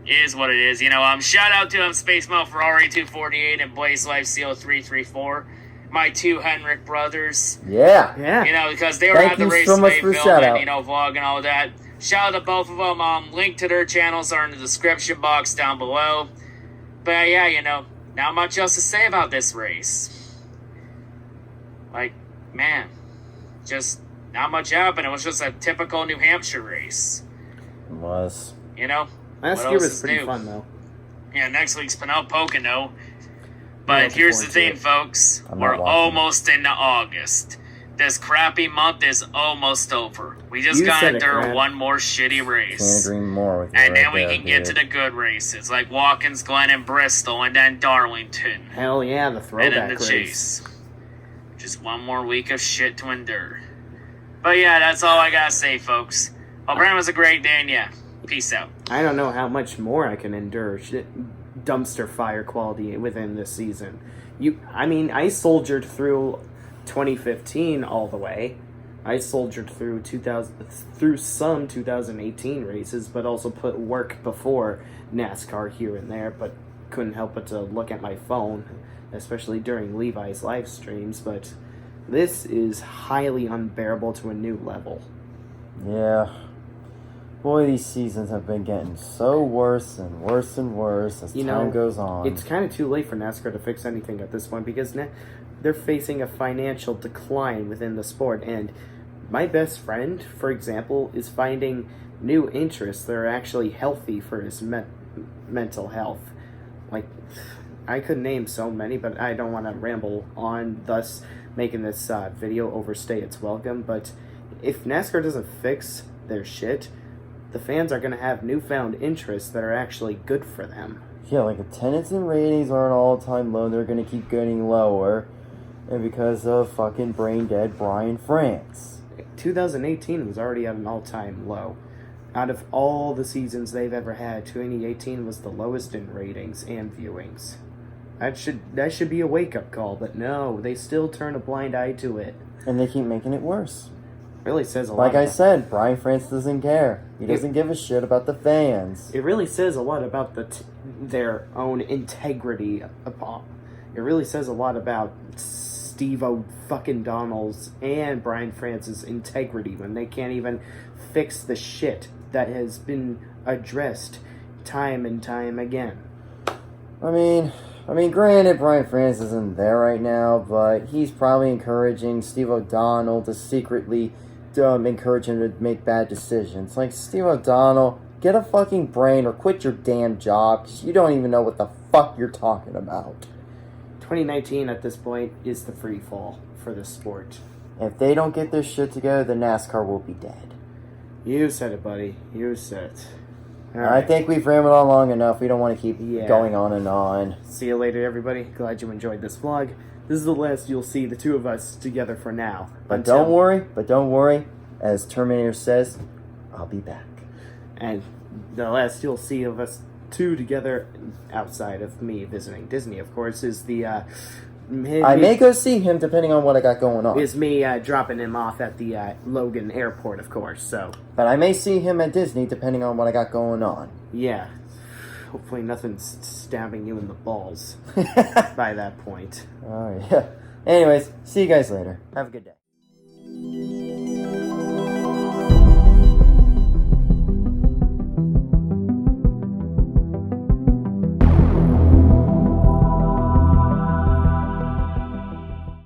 Is what it is. You know, shout out to Space Mo Ferrari 248 and Blaze Life CO 334, my two Henrik brothers. Yeah. You know, because they were at the race so today filming, you know, vlog and all that. Shout out to both of them. Link to their channels are in the description box down below. But yeah, you know, not much else to say about this race. Like, man, just not much happened. It was just a typical New Hampshire race. It was. You know? Last year was pretty fun, though. Yeah, next week's Pocono. But here's the thing, folks. We're almost into August. This crappy month is almost over. We just gotta endure one more shitty race. Can't agree more with you. And then we can get to the good races, like Watkins Glen and Bristol, and then Darlington. Hell yeah, the throwback race. And then the Chase. Just one more week of shit to endure. But yeah, that's all I gotta say, folks. Hope everyone has a great day, and yeah. Peace out. I don't know how much more I can endure dumpster fire quality within this season. I soldiered through 2015 all the way. I soldiered through some 2018 races, but also put work before NASCAR here and there, but couldn't help but to look at my phone, especially during Levi's live streams, but this is highly unbearable to a new level. Yeah. Boy, these seasons have been getting so worse and worse and worse as time goes on. It's kind of too late for NASCAR to fix anything at this point because they're facing a financial decline within the sport. And my best friend, for example, is finding new interests that are actually healthy for his mental health. Like, I could name so many, but I don't want to ramble on, thus making this video overstay its welcome. But if NASCAR doesn't fix their shit, the fans are going to have newfound interests that are actually good for them. Yeah, like attendance and ratings are an all-time low. They're going to keep getting lower. And because of fucking brain-dead Brian France. 2018 was already at an all-time low. Out of all the seasons they've ever had, 2018 was the lowest in ratings and viewings. That should be a wake-up call, but no, they still turn a blind eye to it. And they keep making it worse. Really says a lot. Like I about, said, Brian France doesn't care. He doesn't give a shit about the fans. it really says a lot about their own integrity. It really says a lot about Steve-O fucking Donald's and Brian France's integrity when they can't even fix the shit that has been addressed time and time again. I mean, granted, Brian France isn't there right now, but he's probably encouraging Steve O'Donnell to secretly encourage him to make bad decisions. Like, Steve O'Donnell, get a fucking brain or quit your damn job, because you don't even know what the fuck you're talking about. 2019 at this point is the free fall for the sport. If they don't get their shit together, the NASCAR will be dead. You said it, buddy. You said it. All I think we've rambled on long enough. We don't want to keep Yeah. going on and on. See you later, everybody. Glad you enjoyed this vlog. This is the last you'll see the two of us together for now. But don't worry. As Terminator says, I'll be back. And the last you'll see of us two together, outside of me visiting Disney, of course, is the I may go see him depending on what I got going on. is me dropping him off at the Logan Airport, of course. So But I may see him at Disney depending on what I got going on. yeah, hopefully nothing's stabbing you in the balls by that point. Alright, yeah. Anyways, see you guys later. Have a good day.